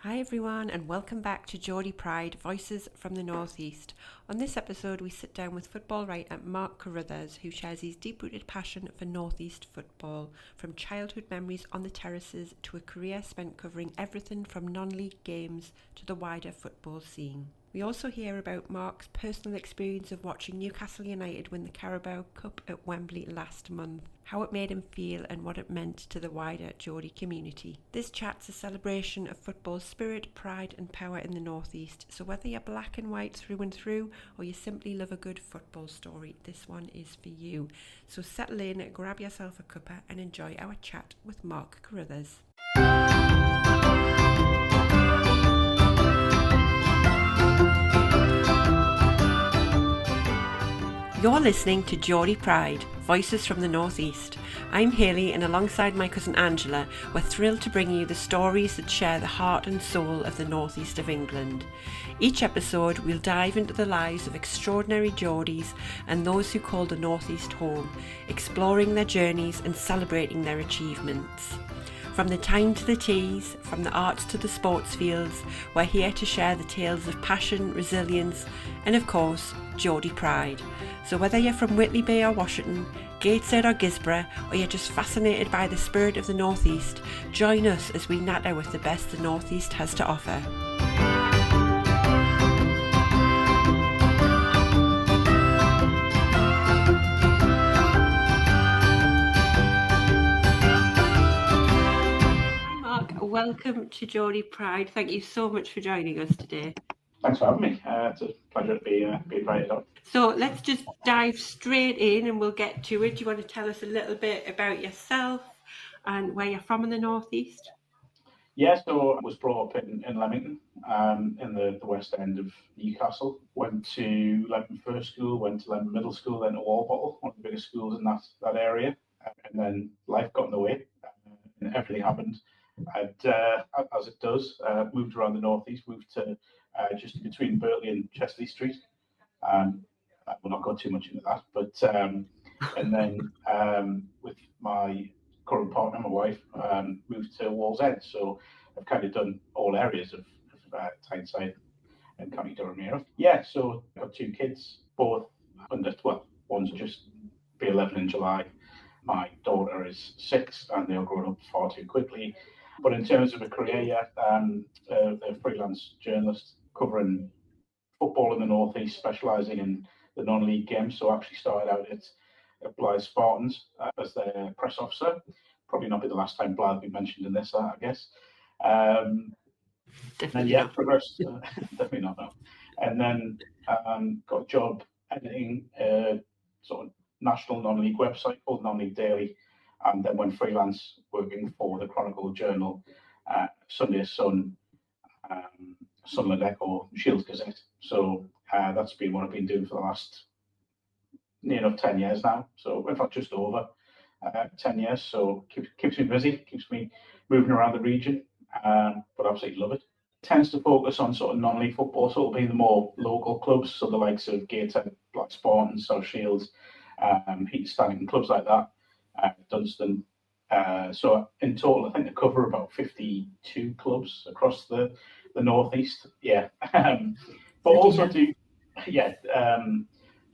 Hi everyone and welcome back to Geordie Pride, Voices from the North East. On this episode we sit down with football writer Mark Carruthers, who shares his deep-rooted passion for North East football, from childhood memories on the terraces to a career spent covering everything from non-league games to the wider football scene. We also hear about Mark's personal experience of watching Newcastle United win the Carabao Cup at Wembley last month, how it made him feel and what it meant to the wider Geordie community. This chat's a celebration of football's spirit, pride and power in the North East, so whether you're black and white through and through or you simply love a good football story, this one is for you. So settle in, grab yourself a cuppa and enjoy our chat with Mark Carruthers. You're listening to Geordie Pride, Voices from the North East. I'm Hayley and alongside my cousin Angela, we're thrilled to bring you the stories that share the heart and soul of the North East of England. Each episode we'll dive into the lives of extraordinary Geordies and those who call the North East home, exploring their journeys and celebrating their achievements. From the time to the teas, from the arts to the sports fields, we're here to share the tales of passion, resilience and of course, Geordie pride. So whether you're from Whitley Bay or Washington, Gateshead or Gisborough, or you're just fascinated by the spirit of the North East, join us as we natter with the best the North East has to offer. Hi Mark, welcome to Geordie Pride. Thank you so much for joining us today. Thanks for having me. It's a pleasure to be invited on. So let's just dive straight in and we'll get to it. Do you want to tell us a little bit about yourself and where you're from in the North East? Yeah, so I was brought up in Leamington, in the west end of Newcastle. Went to Leamington First School, went to Leamington Middle School, then to Walbottle, one of the biggest schools in that area. And then life got in the way and everything happened. And as it does, moved around the North East, moved to just between Berkeley and Chesley Street. We'll not go too much into that, but and then with my current partner, my wife, moved to Wallsend. So I've kind of done all areas of Tyneside and County Durham here. Yeah, so I've got two kids, both under, well, one's just be 11 in July. My daughter is 6, and they're growing up far too quickly. But in terms of a career, yeah, a freelance journalist covering football in the North East, specialising in the non-league games. So I actually started out at Blythe Spartans as their press officer. Probably not be the last time Blythe will be mentioned in this, I guess. Definitely and not. Progressed. Definitely not, no. And then got a job editing sort of national non-league website called Non-League Daily, and then went freelance working for the Chronicle Journal, Sunday Sun, Sunderland Echo, Shields Gazette. So that's been what I've been doing for the last near enough 10 years now. So in fact, just over 10 years. So keeps me busy, keeps me moving around the region, but absolutely love it. Tends to focus on sort of non-league football, so it'll be the more local clubs, so the likes of Gateshead, Black Spartans, South Shields, Heat Stanning, clubs like that, Dunstan. So in total, I think they cover about 52 clubs across the Northeast. Yeah, but also do, yeah,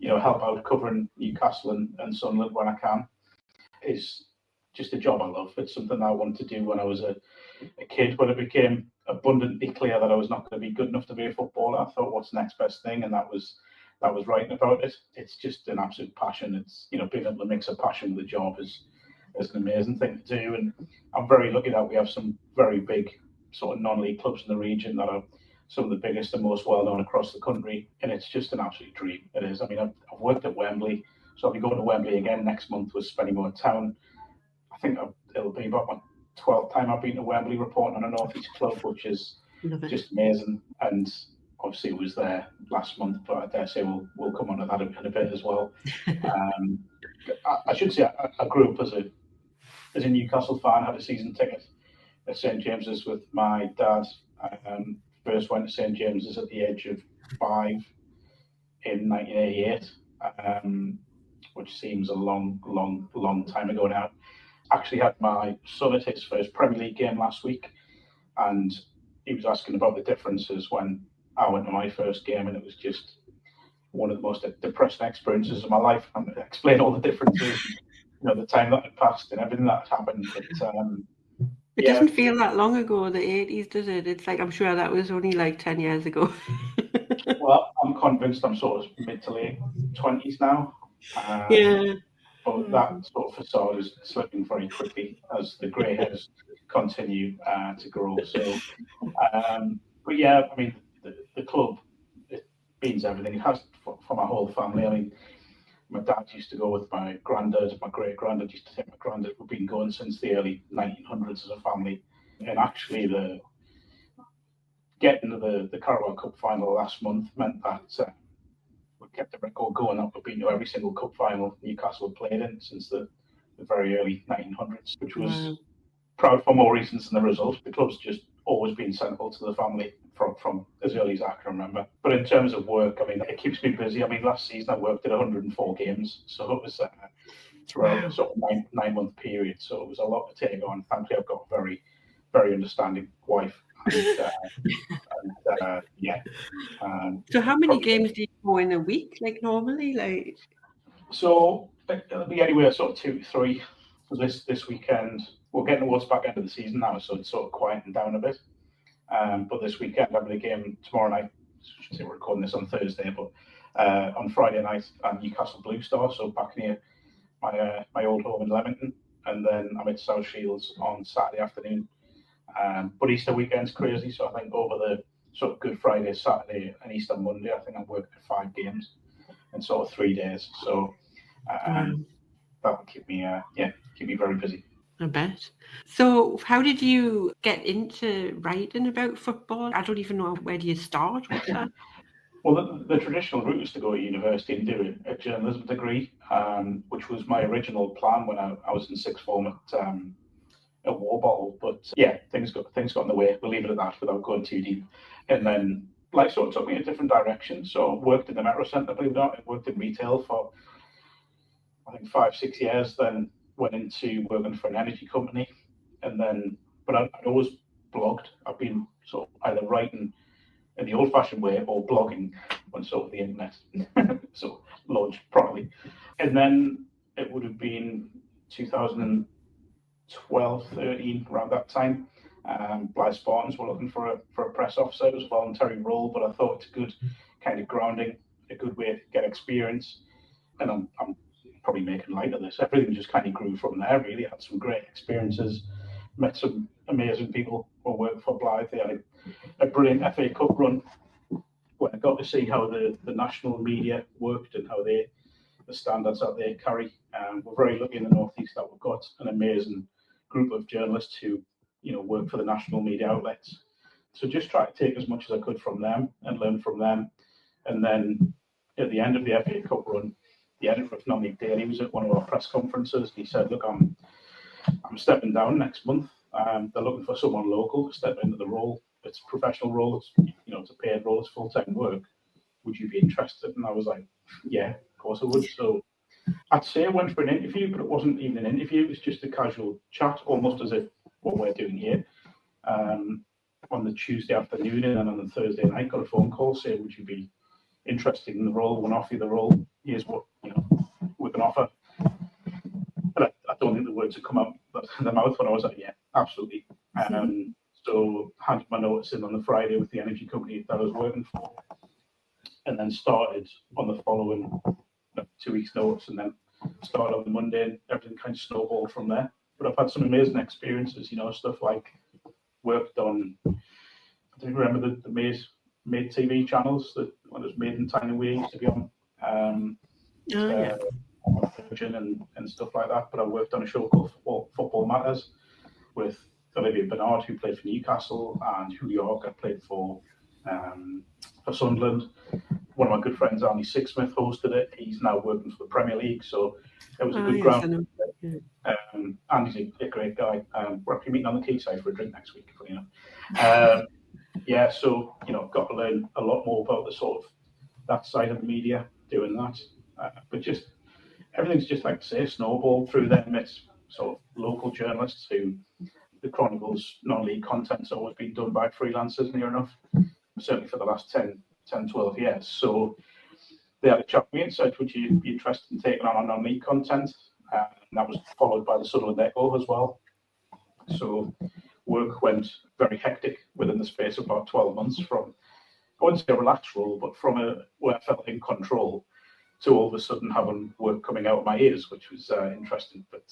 help out covering Newcastle and Sunderland when I can. Is just a job I love. It's something I wanted to do when I was a kid. When it became abundantly clear that I was not going to be good enough to be a footballer, I thought, what's the next best thing? And that was writing about it. It's just an absolute passion. It's, being able to mix a passion with a job is an amazing thing to do. And I'm very lucky that we have some very big sort of non-league clubs in the region that are some of the biggest and most well-known across the country. And it's just an absolute dream. It is. I mean, I've worked at Wembley, so I'll be going to Wembley again next month with Spennymoor Town. I think it'll be about my 12th time I've been to Wembley reporting on a North East club, which is just amazing. And obviously it was there last month, but I dare say we'll come on to that in a bit as well. I should say I grew up as a Newcastle fan. Had a season ticket at St James's with my dad. First went to St James's at the age of 5 in 1988, which seems a long time ago now. Actually had my son at his first Premier League game last week, and he was asking about the differences when I went to my first game, and it was just one of the most depressing experiences of my life. I'm going to explain all the differences, the time that had passed and everything that had happened. But It doesn't feel that long ago, the 80s, does it? It's like, I'm sure that was only like 10 years ago. Well, I'm convinced I'm sort of mid to late 20s now. Yeah. But that sort of facade is slipping very quickly as the grey hairs continue to grow. So, but yeah, I mean, the club, it means everything. It has for my whole family. I mean, my dad used to go with my granddad, my great granddad used to take my granddad. We've been going since the early 1900s as a family. And actually, getting to the Carabao Cup final last month meant that we kept the record going up. We've been to every single cup final Newcastle had played in since the very early 1900s, which was proud for more reasons than the result. The club's just always been central to the family from as early as I can remember. But in terms of work, I mean, it keeps me busy. I mean, last season I worked at 104 games, so it was throughout a sort of nine-month period. So it was a lot to take on. Thankfully, I've got a very, very understanding wife. So how many games do you go in a week, like normally? Like, so it'll be anywhere sort of 2 to 3. So this weekend, we're getting towards the back end of the season now, so it's sort of quieting down a bit. But this weekend, I'm having a game tomorrow night. I should say we're recording this on Thursday, but on Friday night, Newcastle Blue Star, so back near my old home in Leamington, and then I'm at South Shields on Saturday afternoon. But Easter weekend's crazy, so I think over the sort of Good Friday, Saturday, and Easter Monday, I think I'm working at 5 games in sort of 3 days. So that'll keep me very busy. I bet. So how did you get into writing about football? I don't even know, where do you start with that? Well, the traditional route is to go to university and do a journalism degree, which was my original plan when I was in sixth form at Warbottle. But yeah, things got in the way. We'll leave it at that without going too deep. And then life sort of took me in a different direction. So I worked in the Metro Centre, believe it or not. I worked in retail for, I think, 5-6 years, then went into working for an energy company. And then, but I'd always blogged. I've been sort of either writing in the old-fashioned way or blogging on sort of the internet, so launched properly. And then it would have been 2012, 13, around that time. Blythe Spartans were looking for a press officer. It was a voluntary role, but I thought it's a good kind of grounding, a good way to get experience. And I'm probably making light of this. Everything just kind of grew from there, really. I had some great experiences, met some amazing people who worked for Blythe. They had a brilliant FA Cup run where I got to see how the national media worked and how the standards that they carry. We're very lucky in the North East that we've got an amazing group of journalists who, work for the national media outlets. So just try to take as much as I could from them and learn from them. And then at the end of the FA Cup run, the editor of Non-League Daily was at one of our press conferences. He said, "Look, I'm stepping down next month. They're looking for someone local to step into the role. It's a professional role. It's it's a paid role. It's full-time work. Would you be interested?" And I was like, "Yeah, of course I would." So I'd say I went for an interview, but it wasn't even an interview. It was just a casual chat, almost as if what we're doing here. On the Tuesday afternoon, and then on the Thursday night, got a phone call saying, "Would you be interested in the role? We'll offer you the role. Here's what we can offer." And I don't think the words had come out of the mouth when I was like, "Yeah, absolutely." So handed my notice in on the Friday with the energy company that I was working for, and then started on the following 2 weeks' notice, and then started on the Monday, and everything kind of snowballed from there. But I've had some amazing experiences, stuff like worked on, I don't remember the made TV channels that when it was Made in Tiny Way used to be on. Virgin and stuff like that. But I worked on a show called Football Matters with Olivia Bernard, who played for Newcastle, and Julio Hawker played for Sunderland. One of my good friends, Andy Sixsmith, hosted it. He's now working for the Premier League, so it was a good ground. Andy's a great guy. We're actually meeting on the quayside for a drink next week, funny enough. So got to learn a lot more about the sort of that side of the media doing that. But just everything's just like I say, snowballed through them. It's sort of local journalists who the Chronicles non-league content's always been done by freelancers near enough, certainly for the last 10, 12 years. So they had a chat with me and said, would you be interested in taking on our non-league content? And that was followed by the Sunderland Echo as well. So work went very hectic within the space of about 12 months from, I wouldn't say a relaxed role, but from where I felt in control to all of a sudden having work coming out of my ears, which was interesting. But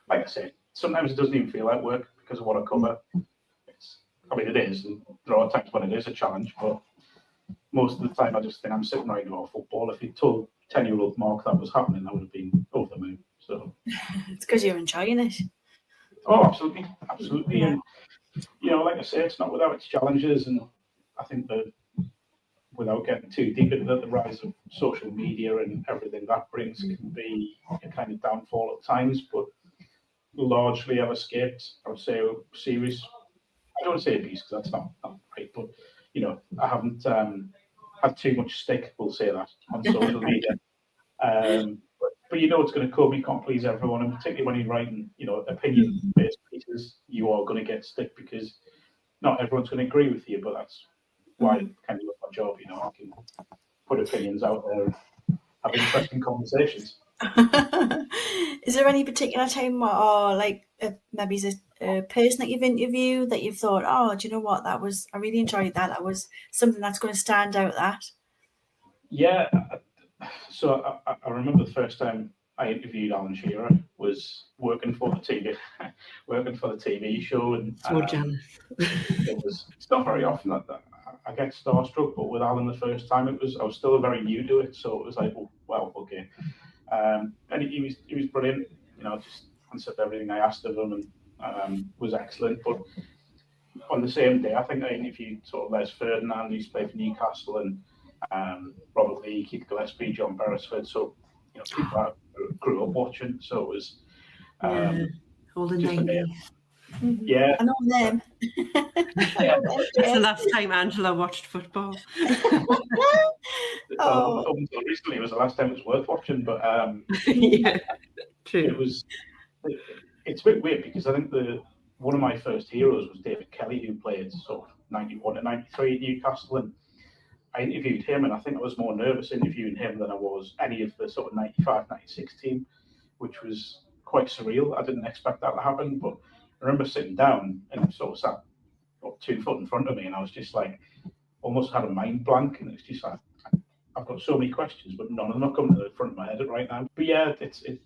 like I say, sometimes it doesn't even feel like work because of what I cover. It is, and there are times when it is a challenge, but most of the time I just think I'm sitting writing about football. If you told 10-year-old Mark that was happening, I would have been over the moon. So it's because you're enjoying it. Oh, absolutely. Yeah. And like I say, it's not without its challenges, and I think that without getting too deep into it, the rise of social media and everything that brings can be a kind of downfall at times, but largely I've escaped, I would say, a series. I don't want to say abuse because that's not right, but I haven't had too much stick, we'll say that, on social media. But it's going to come. You can't please everyone, and particularly when you're writing, opinion-based pieces, you are going to get stick because not everyone's going to agree with you. But that's why I kind of love my job. I can put opinions out there, and have interesting conversations. Is there any particular time, or maybe is it a person that you've interviewed that you've thought, oh, do you know what? I really enjoyed that. That was something that's going to stand out. That. Yeah. So I remember the first time I interviewed Alan Shearer was working for the TV show, and so jealous. It's not very often that I get starstruck, but with Alan the first time I was still very new to it, so it was like, oh, well, okay. And he was brilliant, just answered everything I asked of him, and was excellent. But on the same day, I think I interviewed sort of Les Ferdinand, who's played for Newcastle, and Robert Lee, Keith Gillespie, John Beresford. So people I grew up watching. So it was all the 90s. Yeah, I know them. That's the last time Angela watched football. Up until recently, it was the last time it was worth watching. But yeah, true. It's a bit weird because I think one of my first heroes was David Kelly, who played sort of 91 and 93 at Newcastle, and I interviewed him, and I think I was more nervous interviewing him than I was any of the sort of 95, 96 team, which was quite surreal. I didn't expect that to happen, but I remember sitting down and sort of sat 2 foot in front of me, and I was just like, almost had a mind blank, and it's just like, I've got so many questions, but none of them are coming to the front of my head right now. But yeah,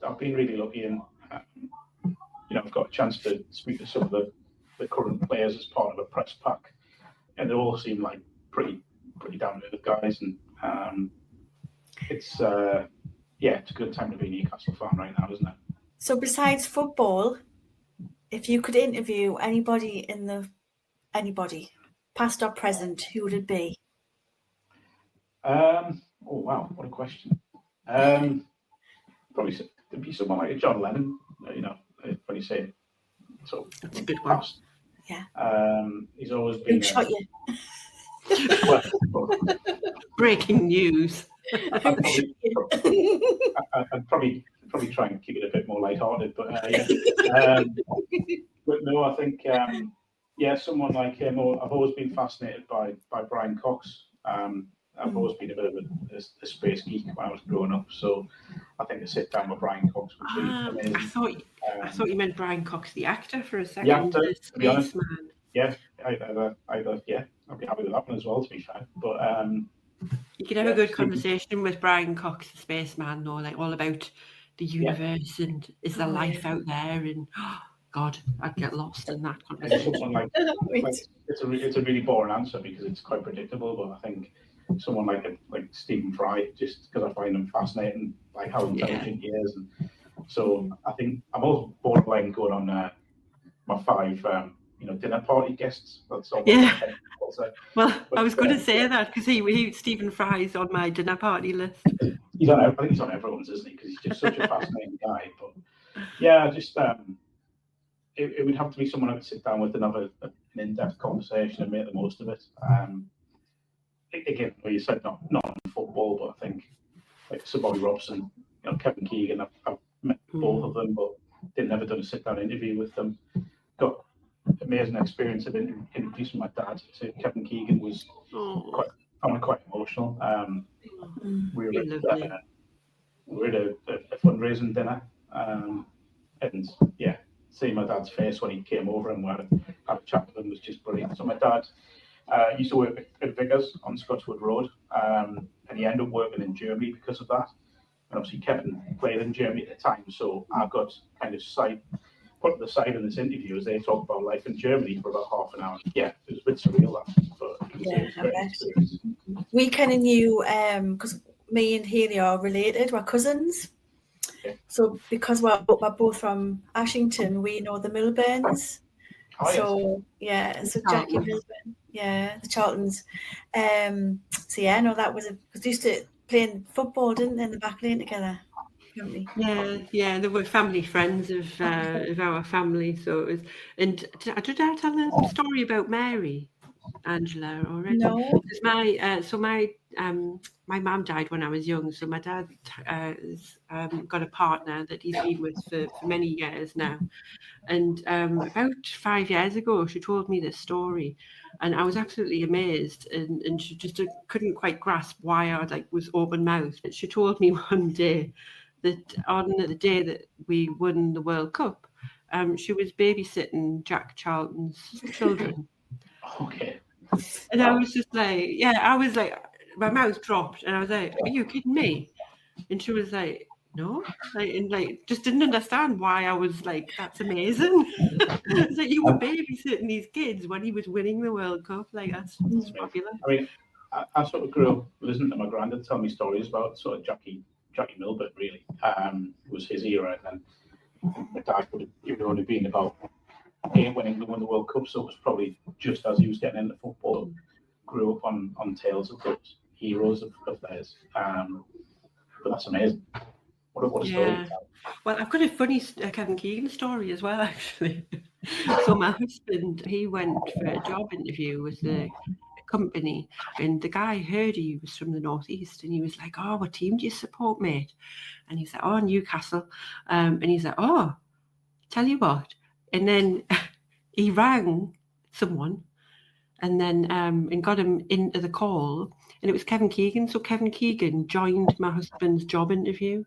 I've been really lucky, and I've got a chance to speak to some of the current players as part of a press pack, and they all seem like pretty down to earth guys, and it's a good time to be a Newcastle fan right now, isn't it? So besides football, if you could interview anybody past or present, who would it be? Oh wow, what a question. Probably it'd be someone like John Lennon, when you say so. That's a good one. Past. Yeah. He's always been. Who shot you? Breaking news. I'd probably try and keep it a bit more lighthearted, but but no, I think someone like him. I've always been fascinated by Brian Cox. I've always been a bit of a space geek when I was growing up, so I think to sit down with Brian Cox would be amazing. I thought you meant Brian Cox, the actor, for a second. The actor, to be honest. Man. Yeah, I'd be happy with that one as well, to be fair. But you could have a good conversation with Brian Cox, the spaceman, though, like all about the universe and is there life out there, and God, I'd get lost in that conversation. It's a really boring answer because it's quite predictable, but I think someone like Stephen Fry, just because I find him fascinating, like how intelligent he is, and so I think I'm also borderline going on my 5 dinner party guests. That's all. Yeah. Well, I was going to say that because he Stephen Fry's on my dinner party list. I think he's on everyone's, isn't he? Because he's just such a fascinating guy. But yeah, just it would have to be someone I could sit down with and have an in-depth conversation and make the most of it. Again, you said not in football, but I think like Sir Bobby Robson, Kevin Keegan. I've met both of them, but never done a sit-down interview with them. Got amazing experience of introducing my dad to Kevin Keegan was quite emotional. We were at a fundraising dinner, and yeah, seeing my dad's face when he came over and we had a chat with him was just brilliant. So my dad used to work at Vickers on Scotswood Road, and he ended up working in Germany because of that. And obviously Kevin played in Germany at the time, so I got kind of put to the side in this interview as they talk about life in Germany for about half an hour. Yeah, it was a bit surreal, that, but it was a great experience. We kind of knew, because me and Haley are related, we're cousins. Yeah. So because we're both from Ashington, we know the Milburns. Oh, so yes. So Jackie Milburn, the Charltons. So yeah, no, that was because they used to playing football, didn't they, in the back lane together? Yeah, they were family friends of our family. So it was. And did I tell the story about Mary, Angela, already? No. Because my mum died when I was young, so my dad got a partner that he's been with for many years now. And about 5 years ago, she told me this story, and I was absolutely amazed, and she just couldn't quite grasp why I was open mouthed. She told me one day that on the day that we won the World Cup, she was babysitting Jack Charlton's children. Okay. And I was just like, my mouth dropped, and I was like, "Are you kidding me?" And she was like, "No," just didn't understand why I was like, "That's amazing." It's like you were babysitting these kids when he was winning the World Cup. Like that's fabulous. I mean, I sort of grew up listening to my granddad tell me stories about sort of Jackie Milburn. Really, was his era, and then my dad would have only been about 8 when England won the World Cup, so it was probably just as he was getting into football. Grew up on tales of those heroes of theirs. But that's amazing. What a story. Well, I've got a funny Kevin Keegan story as well, actually. So my husband, he went for a job interview with the company, and the guy heard he was from the northeast, and he was like, "Oh, what team do you support, mate?" And he's like, "Oh, Newcastle." And he's like, "Oh, tell you what." And then he rang someone, and then and got him into the call, and it was Kevin Keegan. So Kevin Keegan joined my husband's job interview.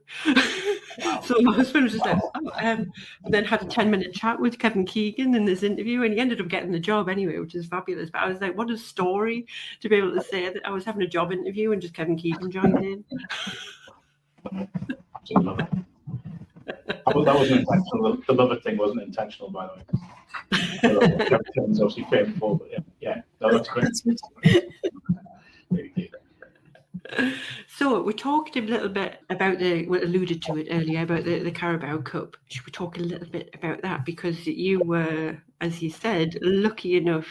So my husband was just like, and then had a 10-minute chat with Kevin Keegan in this interview, and he ended up getting the job anyway, which is fabulous. But I was like, what a story to be able to say that I was having a job interview and just Kevin Keegan joined in. Absolutely love it. That wasn't intentional. The love it thing wasn't intentional, by the way. Kevin's obviously famous for, but yeah, no, that's great. Really cute. So we talked a little bit about we alluded to it earlier about the Carabao Cup. Should we talk a little bit about that? Because you were, as you said, lucky enough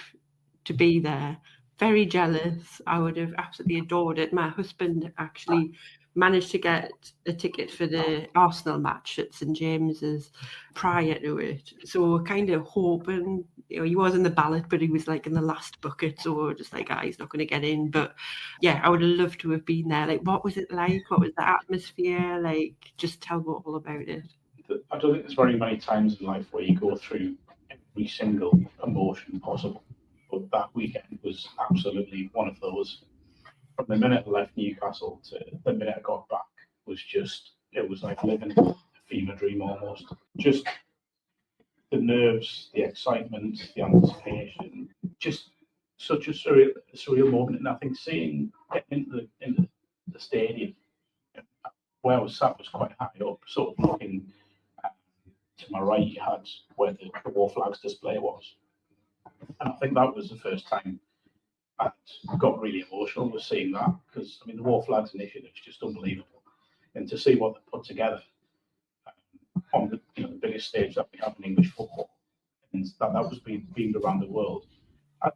to be there. Very jealous. I would have absolutely adored it. My husband actually managed to get a ticket for the Arsenal match at St James's prior to it. So we're kind of hoping, he was in the ballot, but he was like in the last bucket. So we're just like, he's not going to get in. But yeah, I would have loved to have been there. Like, what was it like? What was the atmosphere like? Just tell me all about it. I don't think there's very many times in life where you go through every single emotion possible. But that weekend was absolutely one of those. From the minute I left Newcastle to the minute I got back it was like living a fever dream almost. Just the nerves, the excitement, the anticipation, just such a surreal moment. And I think getting into the stadium where I was sat was quite high up, sort of looking to my right, you had where the War Flags display was. And I think that was the first time I got really emotional with seeing that, because I mean the War Flags initiative is just unbelievable, and to see what they put together on the biggest stage that we have in English football, and that was being around the world.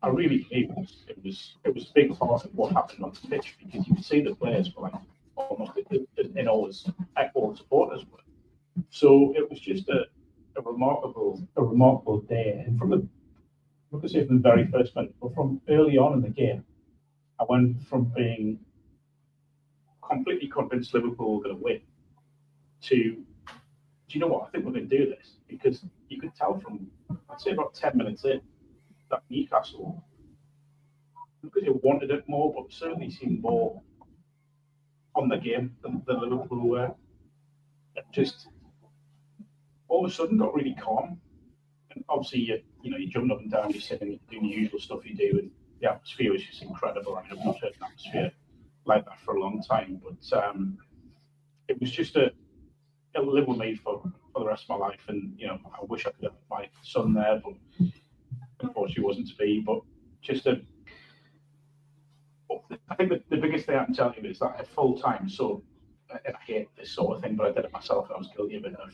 I really believe it was a big part of what happened on the pitch, because you could see the players were like almost in all the supporters were. So it was just a remarkable day, and from the very first minute, but from early on in the game, I went from being completely convinced Liverpool were going to win to, do you know what, I think we're going to do this, because you could tell from, I'd say about 10 minutes in, that Newcastle, because they wanted it more, but certainly seemed more on the game than Liverpool were. It just all of a sudden got really calm. And obviously, you're jumping up and down, you're sitting, doing the usual stuff you do, and the atmosphere was just incredible. I mean, I've not heard an atmosphere like that for a long time, but it was just it'll live with me for the rest of my life. And I wish I could have my son there, but unfortunately wasn't to be. But just I think the biggest thing I can tell you is that at full time, so, and I hate this sort of thing, but I did it myself. I was guilty of it. I'm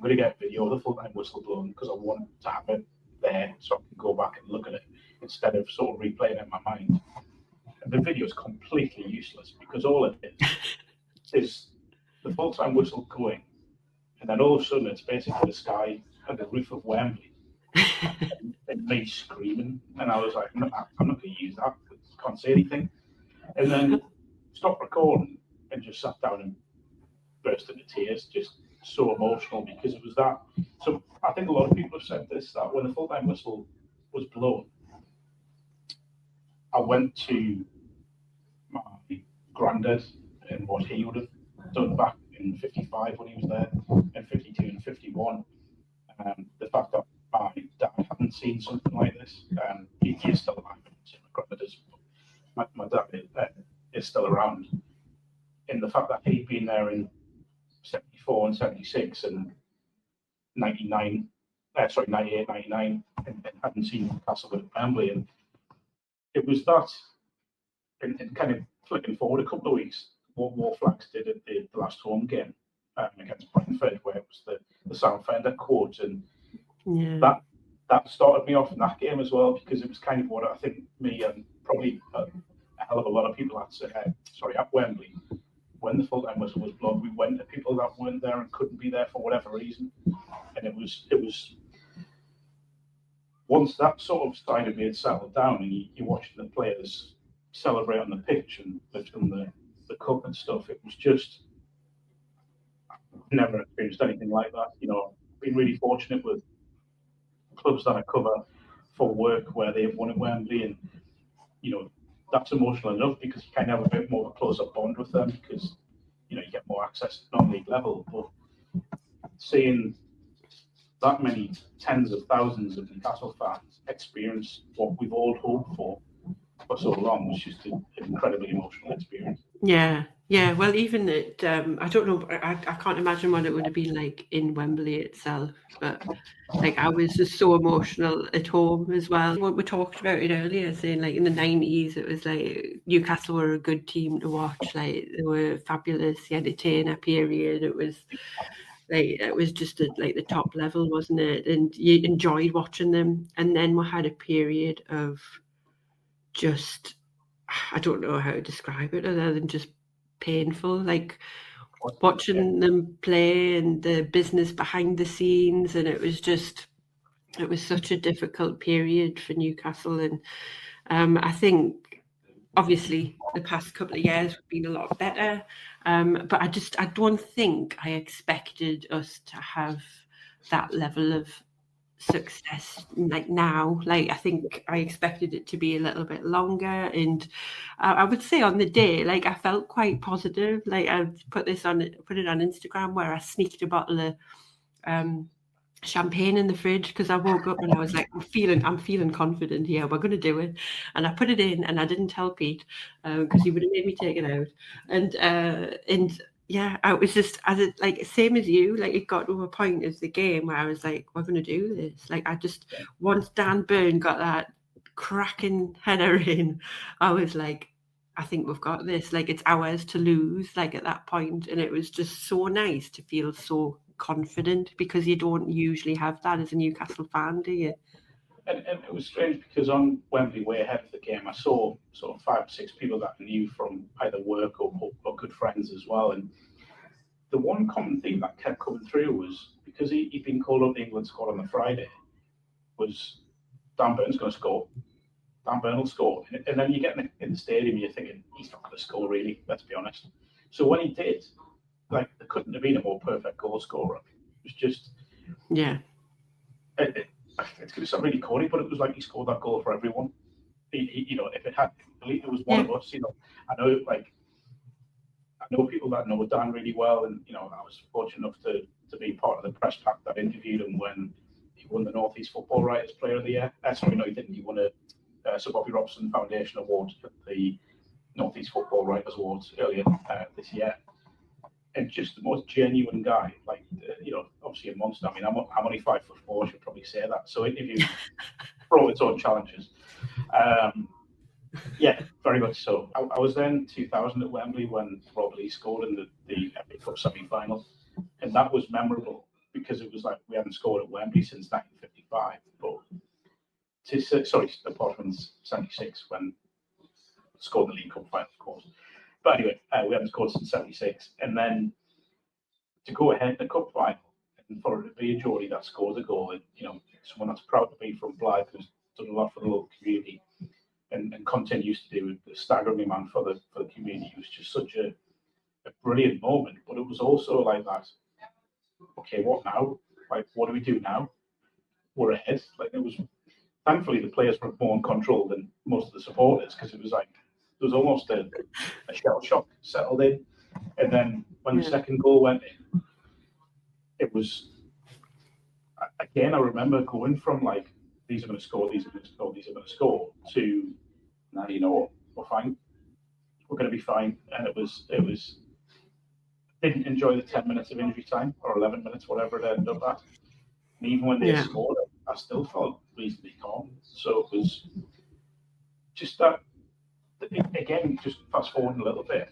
going to get a video of the full time whistle blown because I want to have it there so I can go back and look at it instead of sort of replaying it in my mind. And the video is completely useless because all it is the full time whistle going, and then all of a sudden it's basically the sky and the roof of Wembley and me screaming. And I was like, I'm not going to use that. I can't say anything. And then stopped recording and just sat down and burst into tears, just so emotional because it was that. So I think a lot of people have said this, that when the full-time whistle was blown, I went to my granddad and what he would have done back in 55 when he was there, and 52 and 51. The fact that my dad hadn't seen something like this, he is still alive, my granddad is, my dad is still around, and the fact that he'd been there in 74 and 76 and 98, 99, and hadn't seen Newcastle with Wembley, and it was that, and kind of flicking forward a couple of weeks, what War Flags did at the last home game against Brentford, where it was the Sam Fender quote, and that started me off in that game as well, because it was kind of what I think me and probably a hell of a lot of people at Wembley, when the full-time whistle was blown, we went to people that weren't there and couldn't be there for whatever reason, and it was once that sort of side of me had settled down, and you watched the players celebrate on the pitch and lift on the cup and stuff, it was just, I've never experienced anything like that. I've been really fortunate with clubs that I cover for work where they've won at Wembley, and that's emotional enough because you kind of have a bit more of a closer bond with them because you get more access at non-league level. But seeing that many tens of thousands of Newcastle fans experience what we've all hoped for so long was just an incredibly emotional experience. Yeah. Well, even at I don't know, I can't imagine what it would have been like in Wembley itself, but like I was just so emotional at home as well. What we talked about it earlier, saying like in the 90s, it was like Newcastle were a good team to watch. Like they were fabulous. The entertainer period. It was just like the top level, wasn't it? And you enjoyed watching them. And then we had a period of just, I don't know how to describe it other than just painful, like watching them play and the business behind the scenes, and it was such a difficult period for Newcastle. And I think obviously the past couple of years have been a lot better, but I don't think I expected us to have that level of success like now. Like I think I expected it to be a little bit longer, and I would say on the day, like I felt quite positive. Like I put it on Instagram where I sneaked a bottle of champagne in the fridge because I woke up and I was like, I'm feeling confident here, we're going to do it. And I put it in and I didn't tell Pete because he would have made me take it out. And yeah, I was just same as you, like it got to a point of the game where I was like, we're going to do this. Like once Dan Burn got that cracking header in, I was like, I think we've got this. Like it's ours to lose, like at that point. And it was just so nice to feel so confident because you don't usually have that as a Newcastle fan, do you? And it was strange because on Wembley, way ahead of the game, I saw sort of 5 or 6 people that I knew from either work or good friends as well. And the one common theme that kept coming through was because he'd been called up the England squad on the Friday, was Dan Burn's going to score. Dan Burn will score. And then you get in the stadium and you're thinking, he's not going to score really, let's be honest. So when he did, like there couldn't have been a more perfect goal scorer. It was just... Yeah. it's going to sound really corny, but it was like he scored that goal for everyone. You know, if it was one of us, you know, I know people that know Dan really well, and you know, I was fortunate enough to be part of the press pack that interviewed him when he won the North East Football Writers Player of the Year. Sorry, no, he didn't. He won a Sir Bobby Robson Foundation Award at the North East Football Writers Awards earlier this year. And just the most genuine guy, like you know, obviously a monster. I mean, I'm only 5'4", I should probably say that. So interview brought its own challenges. Yeah, very much so. I was then 2000 at Wembley when Rob Lee scored in the FA Cup semi-final, and that was memorable because it was like we hadn't scored at Wembley since 1955. But apart from '76 when scored the League Cup final, of course. But anyway, we haven't scored since '76, and then to go ahead in the cup final and for it to be a Geordie that scores a goal, and you know, someone that's proud to be from Blythe, who's done a lot for the local community, and continues to do a staggering amount for the community. It was just such a brilliant moment. But it was also like that. Okay, what now? Like, what do we do now? We're ahead. Like, it was. Thankfully, the players were more in control than most of the supporters because it was like there was almost a shell shock settled in. And then when the second goal went in, it was again. I remember going from like these are going to score, these are going to score, these are going to score to now you know what, we're fine, we're going to be fine. And it was didn't enjoy the 10 minutes of injury time or 11 minutes, whatever it ended up at. And even when they scored, I still felt reasonably calm. So it was just that, again, just fast forwarding a little bit,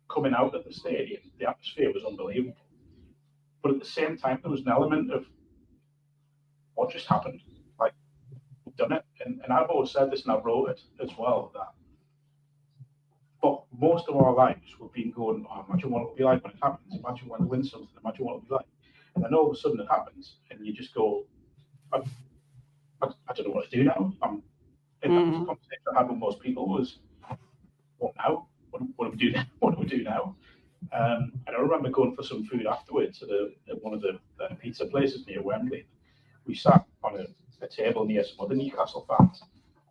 coming out of the stadium, the atmosphere was unbelievable. But at the same time, there was an element of what just happened. Like, we've done it. And I've always said this, and I wrote it as well, that but most of our lives we've been going, oh, imagine what it'll be like when it happens. Imagine when we win something. Imagine what it'll be like. And then all of a sudden it happens, and you just go, I don't know what to do now. That was the conversation I had with most people was, what now? What do we do now? What do we do now? And I remember going for some food afterwards at one of the pizza places near Wembley. We sat on a table near some other Newcastle fans,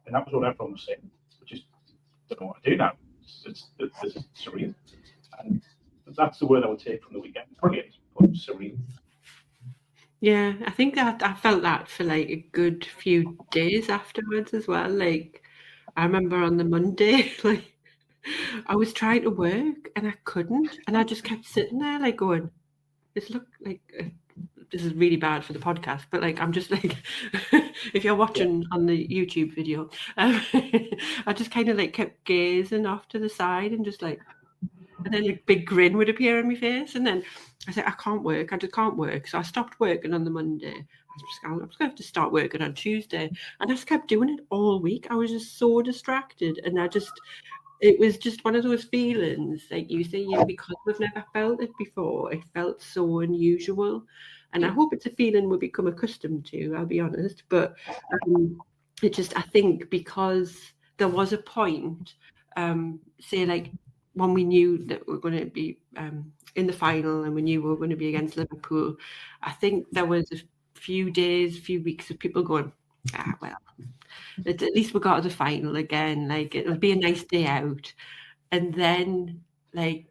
and that was what everyone was saying. We just don't know what to do now. This is surreal. And that's the word I would take from the weekend. Brilliant, but surreal. Yeah, I think that I felt that for like a good few days afterwards as well. Like, I remember on the Monday, like, I was trying to work and I couldn't, and I just kept sitting there, like, going, "This look like this is really bad for the podcast," but like, I'm just like, if you're watching on the YouTube video, I just kind of like kept gazing off to the side and just like. And then a big grin would appear on my face. And then I said, I can't work. I just can't work. So I stopped working on the Monday. I was going to have to start working on Tuesday. And I just kept doing it all week. I was just so distracted. And it was just one of those feelings, like you say, because we've never felt it before. It felt so unusual. And I hope it's a feeling we'll become accustomed to, I'll be honest. But it just, I think because there was a point, say like, when we knew that we were going to be in the final and we knew we were going to be against Liverpool, I think there was a few weeks of people going, well, at least we got to the final again. Like, it'll be a nice day out. And then, like,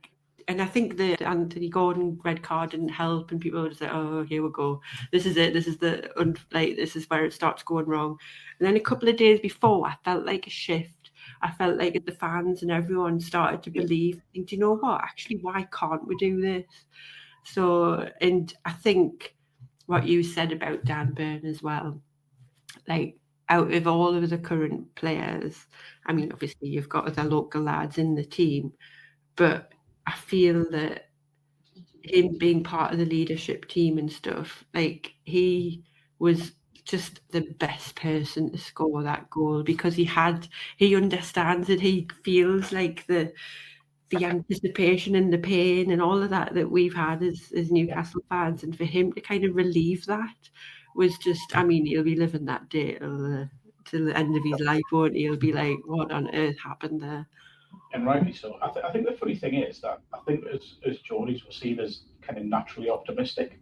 and I think the Anthony Gordon red card didn't help, and people would say, oh, here we go. This is it. This is this is where it starts going wrong. And then a couple of days before, I felt like a shift. I felt like the fans and everyone started to believe, do you know what? Actually, why can't we do this? So, and I think what you said about Dan Burn as well, like, out of all of the current players, I mean, obviously you've got the local lads in the team, but I feel that him being part of the leadership team and stuff, like, he was just the best person to score that goal because he understands it. He feels like the anticipation and the pain and all of that we've had as Newcastle fans, and for him to kind of relieve that was just, I mean, he'll be living that day till the end of his life, won't he? He'll be like, what on earth happened there? And rightly so. I think the funny thing is that I think as Geordies we're seen as kind of naturally optimistic,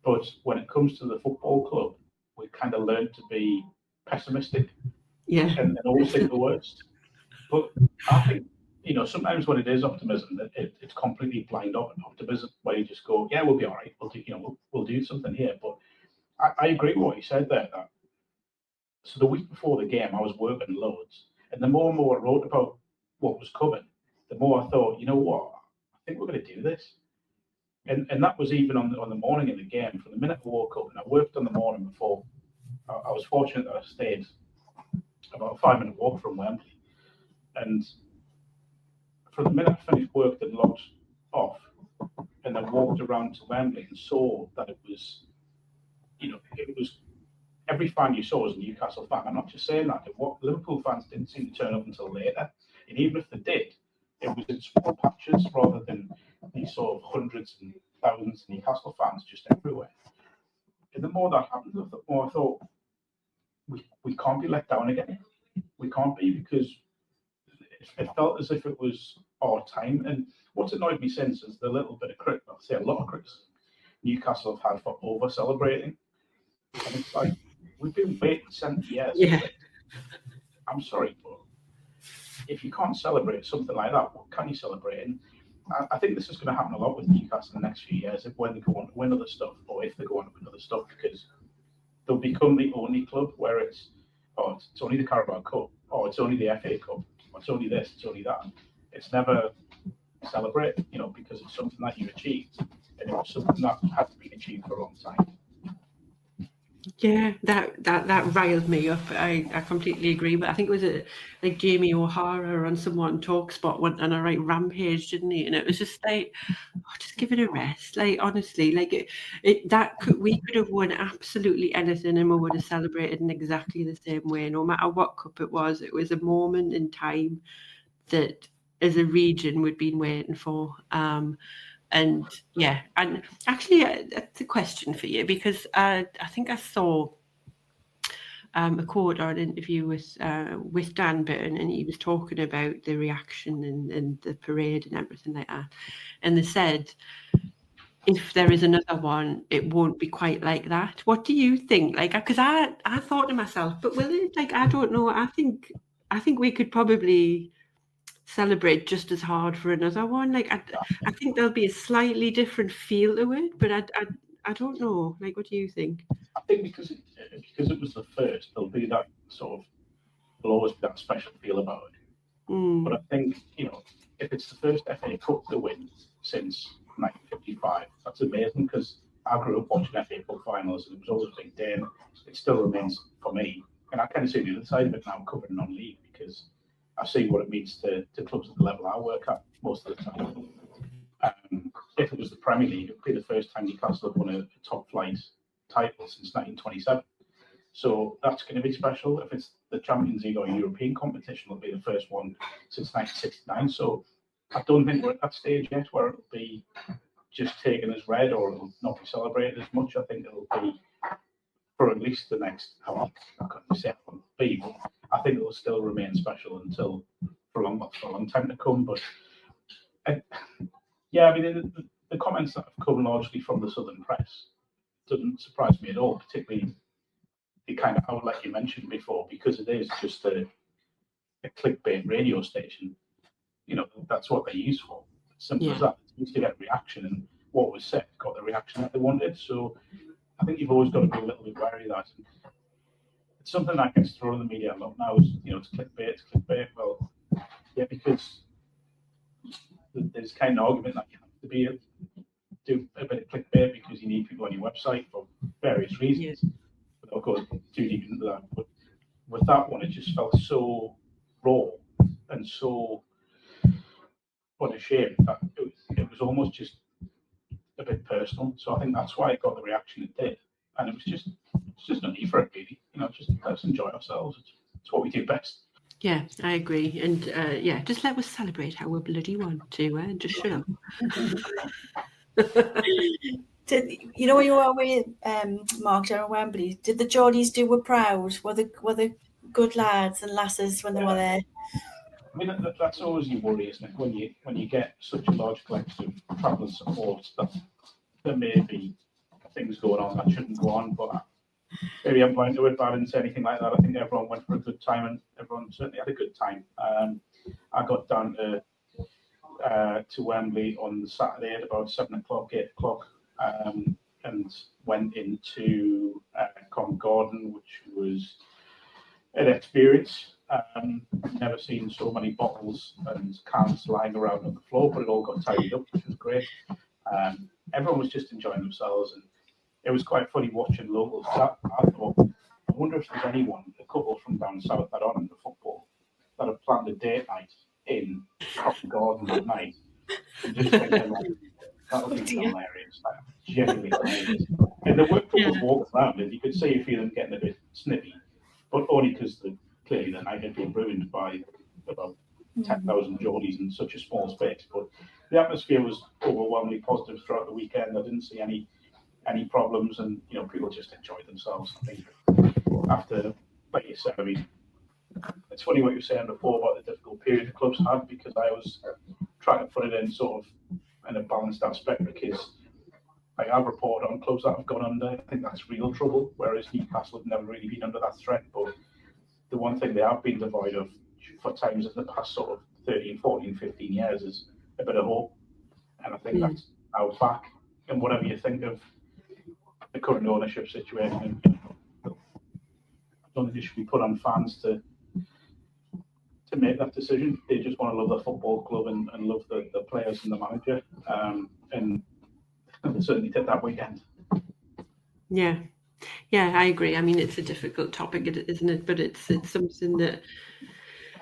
but when it comes to the football club, we kind of learned to be pessimistic Yeah. and always think the worst. But I think, sometimes when it is optimism, it's completely blind optimism, where you just go, yeah, we'll be all right. We'll do something here. But I agree with what you said there. So the week before the game, I was working loads, and the more and more I wrote about what was coming, the more I thought, you know what, I think we're going to do this. And that was even on the morning of the game. From the minute I woke up, and I worked on the morning before, I was fortunate that I stayed about a 5-minute walk from Wembley. And from the minute I finished work and logged off, and then walked around to Wembley and saw that it was every fan you saw was a Newcastle fan. I'm not just saying that. What Liverpool fans didn't seem to turn up until later, and even if they did, it was in small patches rather than these sort of hundreds and thousands of Newcastle fans just everywhere. And the more that happened, the more I thought we can't be let down again. We can't be, because it felt as if it was our time. And what's annoyed me since is the little bit of criticism, I'd say a lot of criticism, Newcastle have had for over celebrating. And it's like, we've been waiting 70 years. Yeah. I'm sorry, but if you can't celebrate something like that, what can you celebrate? And I think this is going to happen a lot with Newcastle in the next few years, when they go on to win other stuff, or if they go on to win other stuff, because they'll become the only club where it's only the Carabao Cup, or it's only the FA Cup, or it's only this, it's only that. It's never celebrate, because it's something that you achieved, and it was something that hadn't been achieved for a long time. Yeah, that riled me up. I completely agree. But I think it was like Jamie O'Hara on someone TalkSpot went on a right rampage, didn't he? And it was just like, just give it a rest. Like, honestly, like we could have won absolutely anything, and we would have celebrated in exactly the same way, no matter what cup it was. It was a moment in time that, as a region, we'd been waiting for. And yeah, and actually, that's a question for you, because I think I saw a quote or an interview with Dan Burn, and he was talking about the reaction and the parade and everything like that. And they said, if there is another one, it won't be quite like that. What do you think? Like, because I thought to myself, but will it? Like, I don't know. I think we could probably celebrate just as hard for another one. Like, I think there'll be a slightly different feel to it, but I don't know. Like, what do you think? I think because it was the first, there'll be that there'll always be that special feel about it. But I think, if it's the first FA Cup to win since 1955, that's amazing, because I grew up watching FA Cup finals, and it was always a big day, and it still remains for me. And I kind of see the other side of it now, covering non-league, because I see what it means to clubs at the level I work at most of the time. If it was the Premier League, it would be the first time Newcastle have won a top flight title since 1927. So that's going to be special. If it's the Champions League or European competition, it'll be the first one since 1969. So I don't think we're at that stage yet where it'll be just taken as read, or it'll not be celebrated as much. I think it'll be, for at least the next, how long, I couldn't say how long it'll be, but I think it'll still remain special until for a long time to come. But yeah, I mean, the comments that have come largely from the Southern press doesn't surprise me at all, particularly the kind of outlet you mentioned before, because it is just a clickbait radio station. That's what they use for. Simple as that. It's used to get reaction, and what was said got the reaction that they wanted. So I think you've always got to be a little bit wary of that. It's something that gets thrown in the media a lot now, is, it's clickbait. Well, yeah, because there's kind of argument that you have to do a bit of clickbait because you need people on your website for various reasons. Yes. But of course, too deep into that. But with that one, it just felt so raw and so unashamed that it was almost just a bit personal. So I think that's why it got the reaction it did. And it's just no need for it, really. Just let's enjoy ourselves. It's what we do best. Yeah, I agree. And just let us celebrate how we bloody want to. Just shut up. When you were away, Mark, down at Wembley, did the Geordies do were proud? Were the good lads and lasses when they were there? I mean, that's always your worry, isn't it? When you get such a large collection of travel support, that there may be things going on that shouldn't go on. But maybe I'm blind to it, but I didn't say anything like that. I think everyone went for a good time, and everyone certainly had a good time. I got down to Wembley on the Saturday at about 7 o'clock, 8 o'clock, and went into Covent Garden, which was an experience. Never seen so many bottles and cans lying around on the floor, but it all got tidied up, which was great. Everyone was just enjoying themselves, and it was quite funny watching locals. I thought, I wonder if there's anyone, a couple from down south that aren't into football, that have planned a date night in Covent Garden that night. And just thinking, like, that would be hilarious. Like, genuinely hilarious. And there were couples walking around, and you could see a few of them getting a bit snippy, but only because clearly the night had been ruined by about 10,000 Geordies in such a small space. But the atmosphere was overwhelmingly positive throughout the weekend. I didn't see any problems, and people just enjoyed themselves. I think after, like you said, I mean, it's funny what you were saying before about the difficult period the clubs had, because I was trying to put it in sort of in a balanced aspect, because like I've reported on clubs that have gone under. I think that's real trouble, whereas Newcastle have never really been under that threat. But the one thing they have been devoid of for times in the past sort of 13, 14, 15 years is a bit of hope. And I think that's now back. And whatever you think of the current ownership situation, I don't think it should be put on fans to make that decision. They just want to love the football club and love the players and the manager. And they certainly did that weekend. Yeah, I agree. I mean, it's a difficult topic, isn't it? But it's something that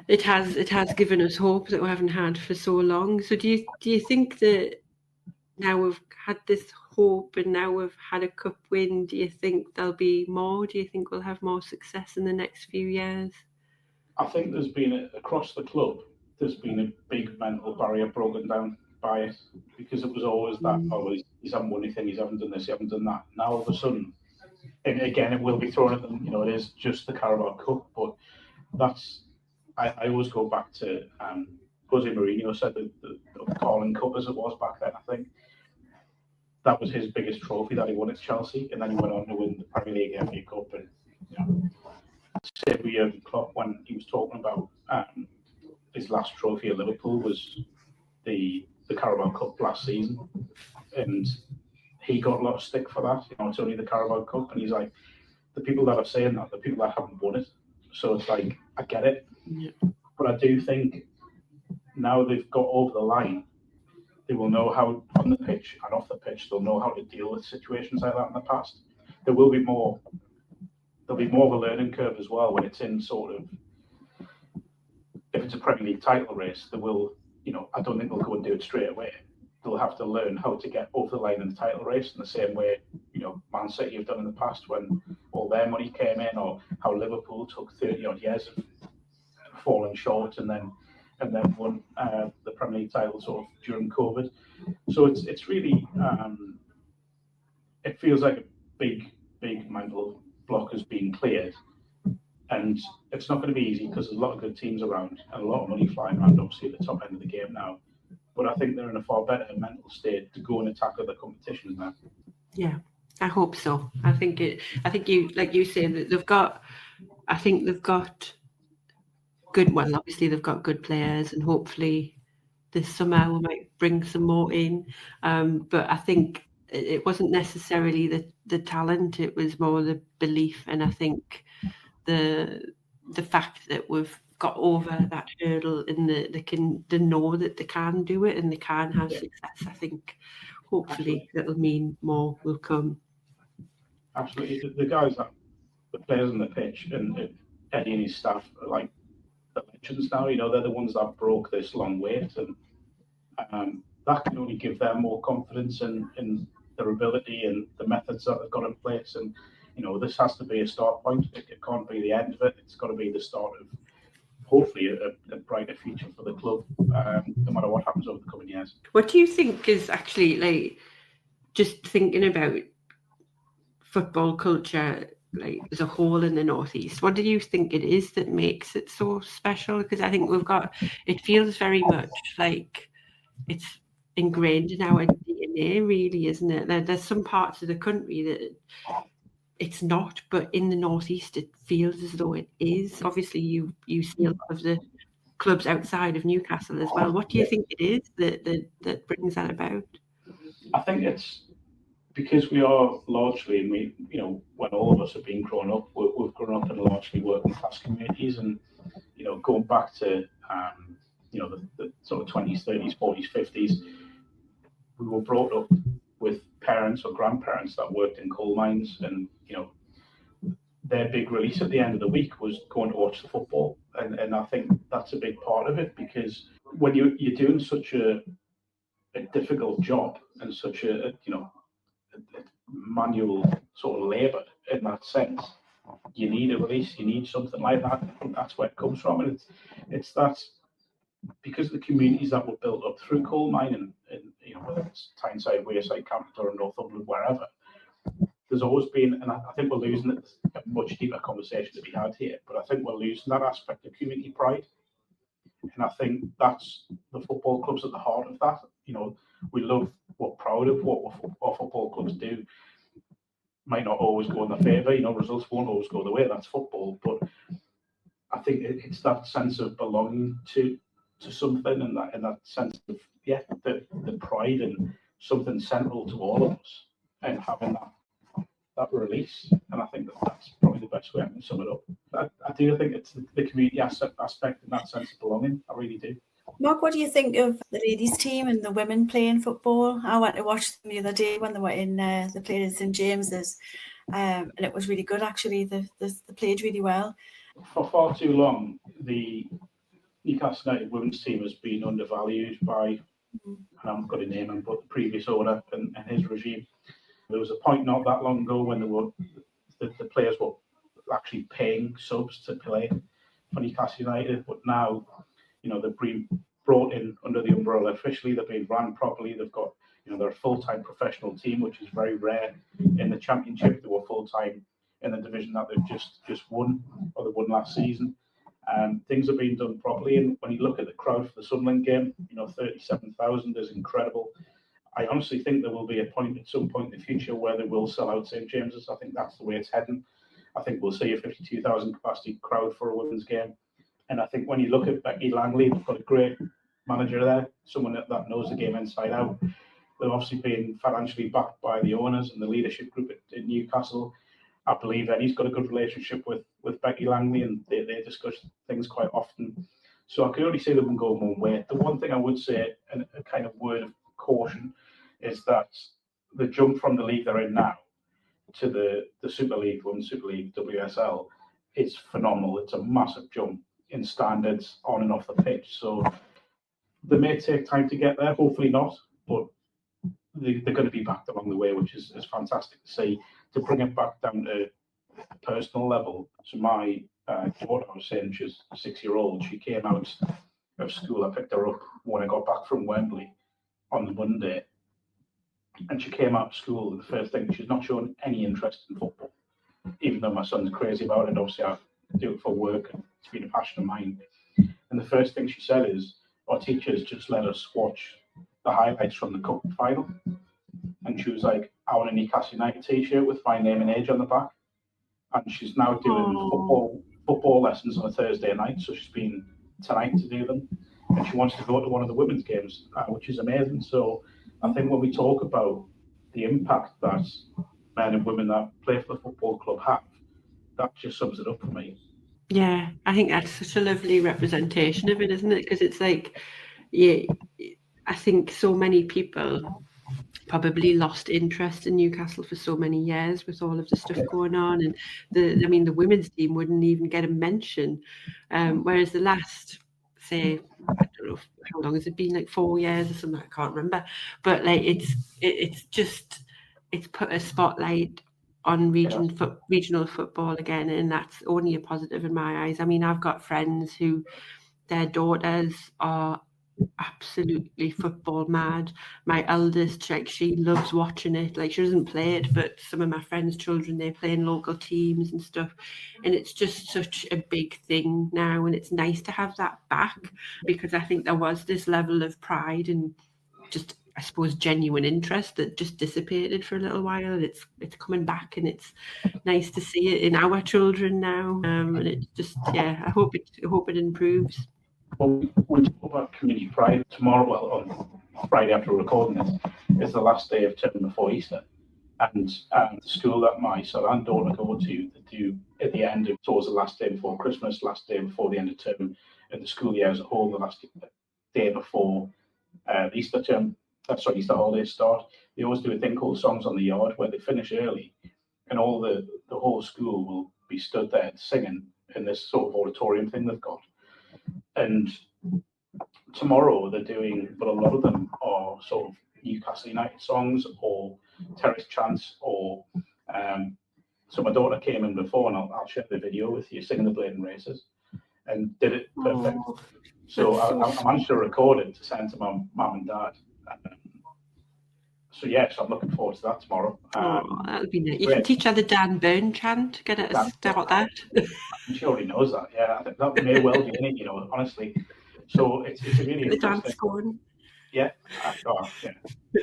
it has given us hope that we haven't had for so long. So do you think that now we've had this hope and now we've had a cup win, do you think there'll be more? Do you think we'll have more success in the next few years? I think there's been across the club, there's been a big mental barrier broken down by it, because it was always that, he's haven't won anything, he's haven't done this, he haven't done that. Now all of a sudden, and again, it will be thrown at them, it is just the Carabao Cup, but I always go back to Jose Mourinho said the Carling Cup as it was back then. I think that was his biggest trophy that he won at Chelsea, and then he went on to win the Premier League, FA Cup, and same with Jurgen Klopp when he was talking about his last trophy at Liverpool was the Carabao Cup last season, and he got a lot of stick for that. It's only the Carabao Cup, and he's like, the people that are saying that, the people that haven't won it. So it's like, I get it, but I do think now they've got over the line, they will know how on the pitch and off the pitch, they'll know how to deal with situations like that in the past. There'll be more of a learning curve as well when it's in sort of, if it's a Premier League title race, they will, I don't think they'll go and do it straight away. They'll have to learn how to get over the line in the title race in the same way, Man City have done in the past when all their money came in, or how Liverpool took 30 odd years of falling short and then won the Premier League title sort of during COVID. So it's really, it feels like a big mental block has been cleared, and it's not going to be easy because there's a lot of good teams around and a lot of money flying around, obviously at the top end of the game now. But I think they're in a far better mental state to go and attack other competitions now. Yeah, I hope so. I think you, like you say, that they've got good. Well, obviously they've got good players, and hopefully this summer we might bring some more in. But I think it wasn't necessarily the talent; it was more the belief, and I think the fact that we've got over that hurdle and they know that they can do it and they can have success. I think hopefully that'll mean more will come. Absolutely, the guys the players on the pitch and Eddie and his staff are like the legends now. They're the ones that broke this long wait, and that can only give them more confidence in their ability and the methods that they've got in place. And this has to be a start point. It can't be the end of it. It's got to be the start of hopefully a brighter future for the club, no matter what happens over the coming years. What do you think is actually, like, just thinking about football culture like as a whole in the Northeast, what do you think it is that makes it so special? Because I think it feels very much like it's ingrained in our DNA, really, isn't it? There's some parts of the country that it's not, but in the Northeast it feels as though it is. Obviously you see a lot of the clubs outside of Newcastle as well. What do you think it is that brings that about? I think it's because we are largely, when all of us have been growing up, we've grown up in largely working class communities, and going back to the sort of 20s, 30s, 40s, 50s, we were brought up with parents or grandparents that worked in coal mines, and their big release at the end of the week was going to watch the football, and I think that's a big part of it, because when you're doing such a difficult job and such a manual sort of labour in that sense, you need a release, you need something like that. I think that's where it comes from, and it's that because the communities that were built up through coal mining, and whether it's Tyneside, Wayside, Camperdown, Northumberland, wherever, there's always been, and I think we're losing it. A much deeper conversation to be had here, but I think we're losing that aspect of community pride, and I think that's the football clubs at the heart of that. We love, we're proud of what our football clubs do. Might not always go in their favour, results won't always go the way, that's football, but I think it's that sense of belonging to something, and that sense of the pride and something central to all of us, and having that release. And I think that's probably the best way I can sum it up. I do think it's the community aspect and that sense of belonging. I really do. Mark, what do you think of the ladies' team and the women playing football? I went to watch them the other day when they were in the played in St James's, and it was really good actually. They played really well. For far too long, the Newcastle United women's team has been undervalued by, and I'm going to name him, but the previous owner and his regime. There was a point not that long ago when the players were actually paying subs to play for Newcastle United, but now they've been brought in under the umbrella officially. They're being run properly. They've got they're a full-time professional team, which is very rare in the Championship. They were full-time in the division that they've just won, or they won last season. Things are being done properly, and when you look at the crowd for the Sunderland game, 37,000 is incredible. I honestly think there will be a point at some point in the future where they will sell out St James's. I think that's the way it's heading. I think we'll see a 52,000 capacity crowd for a women's game. And I think when you look at Becky Langley, they've got a great manager there, someone that knows the game inside out. They're obviously being financially backed by the owners and the leadership group at Newcastle. I believe Eddie's got a good relationship with Becky Langley, and they discuss things quite often. So I can only see them go one way. The one thing I would say, and a kind of word of caution, is that the jump from the league they're in now to the Super League, Women's Super League, WSL, is phenomenal. It's a massive jump in standards on and off the pitch. So they may take time to get there, hopefully not, but they're going to be backed along the way, which is fantastic to see. To bring it back down to a personal level, so my daughter, I was saying, she's a 6-year-old, she came out of school. I picked her up when I got back from Wembley on the Monday, and she came out of school, and the first thing, she's not showing any interest in football, even though my son's crazy about it. Obviously, I do it for work, and it's been a passion of mine. And the first thing she said is, our teachers just let us watch the highlights from the cup final. And she was like, I want a Newcastle United t-shirt with my name and age on the back. And she's now doing football lessons on a Thursday night, so she's been tonight to do them. And she wants to go to one of the women's games, which is amazing. So I think when we talk about the impact that men and women that play for the football club have, that just sums it up for me. Yeah, I think that's such a lovely representation of it, isn't it? Because it's like, yeah, I think so many people probably lost interest in Newcastle for so many years with all of the stuff going on, and the women's team wouldn't even get a mention, whereas the last, say, I don't know how long has it been, like 4 years or something, I can't remember, but like it's put a spotlight on regional football again, and that's only a positive in my eyes. I mean, I've got friends who their daughters are absolutely football mad. My eldest, like, she loves watching it. Like, she doesn't play it, but some of my friends' children, they play in local teams and stuff, and it's just such a big thing now, and it's nice to have that back, because I think there was this level of pride and just I suppose, genuine interest that just dissipated for a little while, and it's coming back, and it's nice to see it in our children now. And it just, I hope it improves. Well, we talk about Community Pride tomorrow. Well, on Friday after recording this, is the last day of term before Easter, and the school that my son and daughter go to, they do at the end of, towards the last day before Christmas, last day before the end of term, and the school year as a whole, the last day before the Easter term. Easter holidays start. They always do a thing called Songs on the Yard, where they finish early, and all the whole school will be stood there singing in this sort of auditorium thing they've got. And tomorrow they're doing, but a lot of them are sort of Newcastle United songs or terrace chants, or so my daughter came in before, and I'll share the video with you, singing the Bladen Races, and did it perfect. So I managed to record it to send to my mum and dad. So I'm looking forward to that tomorrow. That'll be nice. You can teach her the Dan Byrne chant. Get it start that. She already knows that. Yeah, I think that may well be in it. Honestly. So it's a really the dance going. Yeah,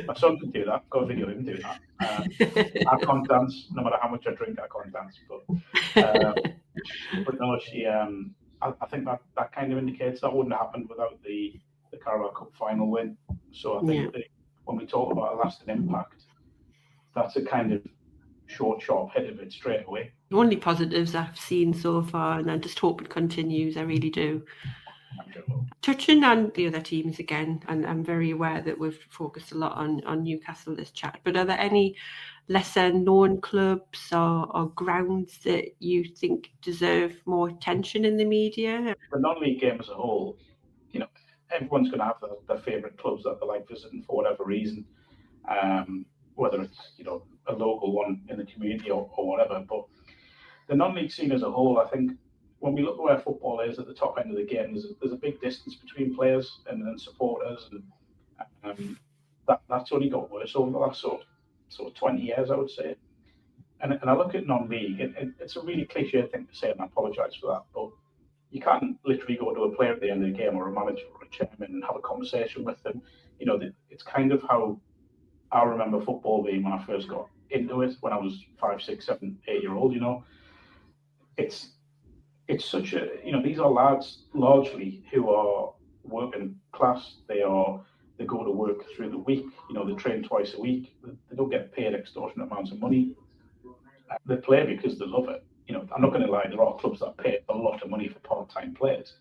my son can do that. Got a video of him doing that. I can't dance, no matter how much I drink. I can't dance, but no, she. I think that kind of indicates that wouldn't have happened without the Carabao Cup final win. So I think that when we talk about a lasting impact, that's a kind of short, sharp hit of it straight away. The only positives I've seen so far, and I just hope it continues. I really do. Touching on the other teams again, and I'm very aware that we've focused a lot on Newcastle this chat, but are there any lesser known clubs or grounds that you think deserve more attention in the media? The non-league game as a whole, everyone's going to have their favourite clubs that they like visiting for whatever reason, whether it's a local one in the community or whatever. But the non-league scene as a whole, I think, when we look at where football is at the top end of the game, there's a big distance between players and supporters, and that's only got worse over the last sort of 20 years, I would say. And I look at non-league, and it's a really cliche thing to say, and I apologise for that, but you can't literally go to a player at the end of the game, or a manager or a chairman, and have a conversation with them. It's kind of how I remember football being when I first got into it, when I was 5, 6, 7, 8 year old. It's such a, these are lads largely who are working class. They go to work through the week. They train twice a week. They don't get paid extortionate amounts of money. They play because they love it. I'm not going to lie, there are clubs that pay a lot of money for part-time players,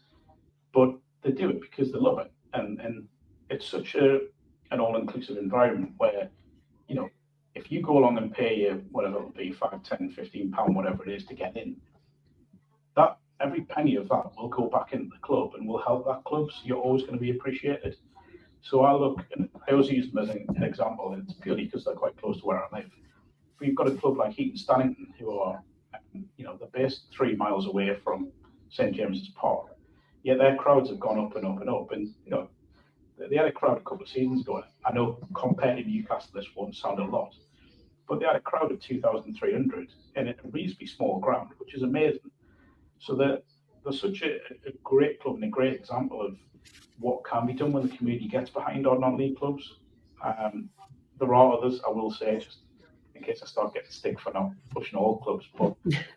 but they do it because they love it. And it's such an all-inclusive environment where, if you go along and pay whatever it'll be, £5, £10, £15, whatever it is to get in, that every penny of that will go back into the club and will help that club. So you're always going to be appreciated. So I always use them as an example, and it's purely because they're quite close to where I live. We've got a club like Heaton Stannington, who are, they're based 3 miles away from St James's Park. Yet their crowds have gone up and up and up. And, they had a crowd a couple of seasons ago. I know compared to Newcastle, this won't sound a lot, but they had a crowd of 2,300 in a reasonably small ground, which is amazing. So they're such a great club and a great example of what can be done when the community gets behind our non-league clubs. There are others, I will say, just in case I start getting stick for not pushing all clubs, but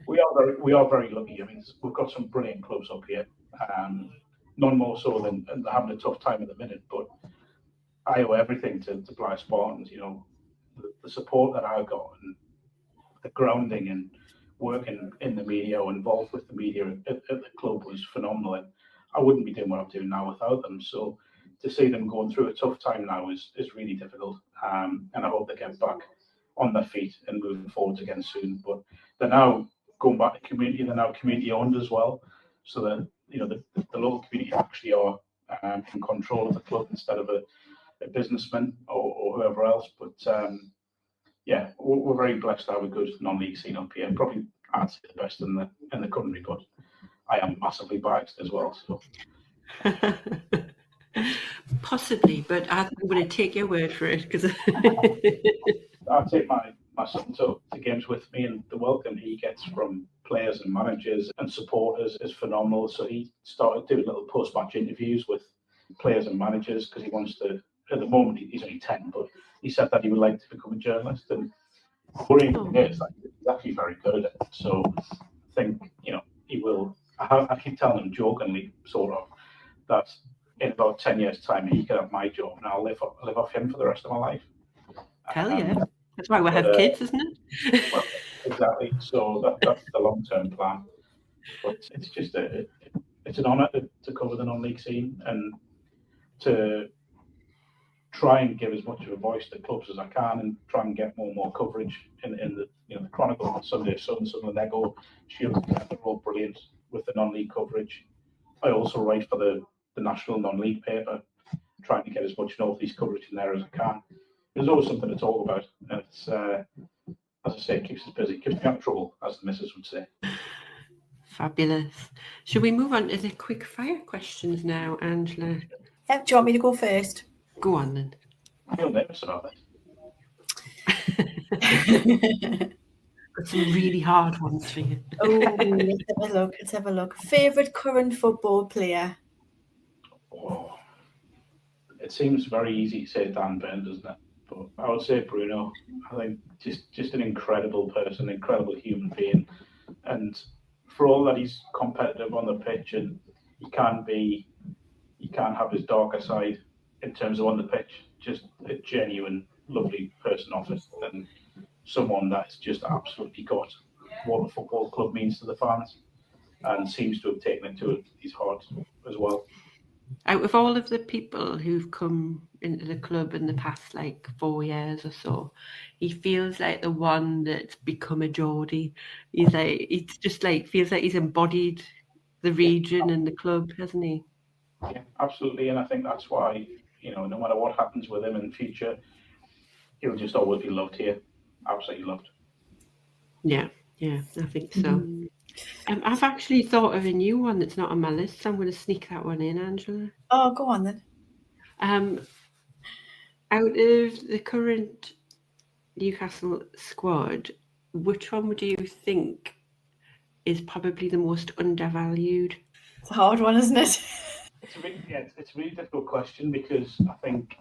we are very lucky. I mean, we've got some brilliant clubs up here, none more so than they're having a tough time at the minute. But I owe everything to Blythe Spartans. The support that I got, and the grounding and working in the media or involved with the media at the club was phenomenal, and I wouldn't be doing what I'm doing now without them. So to see them going through a tough time now is really difficult, and I hope they get back on their feet and moving forwards again soon. But they're now going back to community. They're now community owned as well, so that the local community actually are in control of the club instead of a businessman or whoever else. But we're very blessed to have a good non-league scene up here. Probably I'd say the best in the country, but I am massively biased as well. So possibly, but I'm going to take your word for it, because I take my son to games with me, and the welcome he gets from players and managers and supporters is phenomenal. So he started doing little post-match interviews with players and managers because he wants to at the moment he's only 10, but he said that he would like to become a journalist. And the worrying thing is that he's actually very good at it. So I think, he will. I keep telling him jokingly, sort of, that in about 10 years' time he could have my job and I'll live off him for the rest of my life. Hell yeah. That's why we have kids, isn't it? Well, exactly. So that's the long-term plan. But it's just it's an honour to cover the non-league scene and to try and give as much of a voice to clubs as I can and try and get more and more coverage in the the Chronicle on Sunday, Sunderland Echo, Shield, they're all brilliant with the non-league coverage. I also write for the national non-league paper, trying to get as much North East coverage in there as I can. There's always something to talk about. And it's, as I say, it keeps us busy, keeps me out of trouble, as the missus would say. Fabulous. Should we move on to the quick fire questions now, Angela? Yeah, do you want me to go first? Go on then. I feel nervous about it. Got some really hard ones for you. Let's have a look. Favourite current football player? Oh, it seems very easy to say Dan Burn, doesn't it? But I would say Bruno. I think just an incredible person, incredible human being. And for all that he's competitive on the pitch and he can have his darker side in terms of on the pitch, just a genuine, lovely person off it, and someone that's just absolutely got what a football club means to the fans and seems to have taken it to his heart as well. Out of all of the people who've come into the club in the past 4 years or so, he feels like the one that's become a Geordie. Feels like he's embodied the region and the club, hasn't he? Yeah, absolutely. And I think that's why, no matter what happens with him in the future, he'll just always be loved here. Absolutely loved. Yeah, I think so. I've actually thought of a new one that's not on my list, so I'm going to sneak that one in, Angela. Oh, go on then. Out of the current Newcastle squad, which one would you think is probably the most undervalued? It's a hard one, isn't it? It's a really difficult question because I think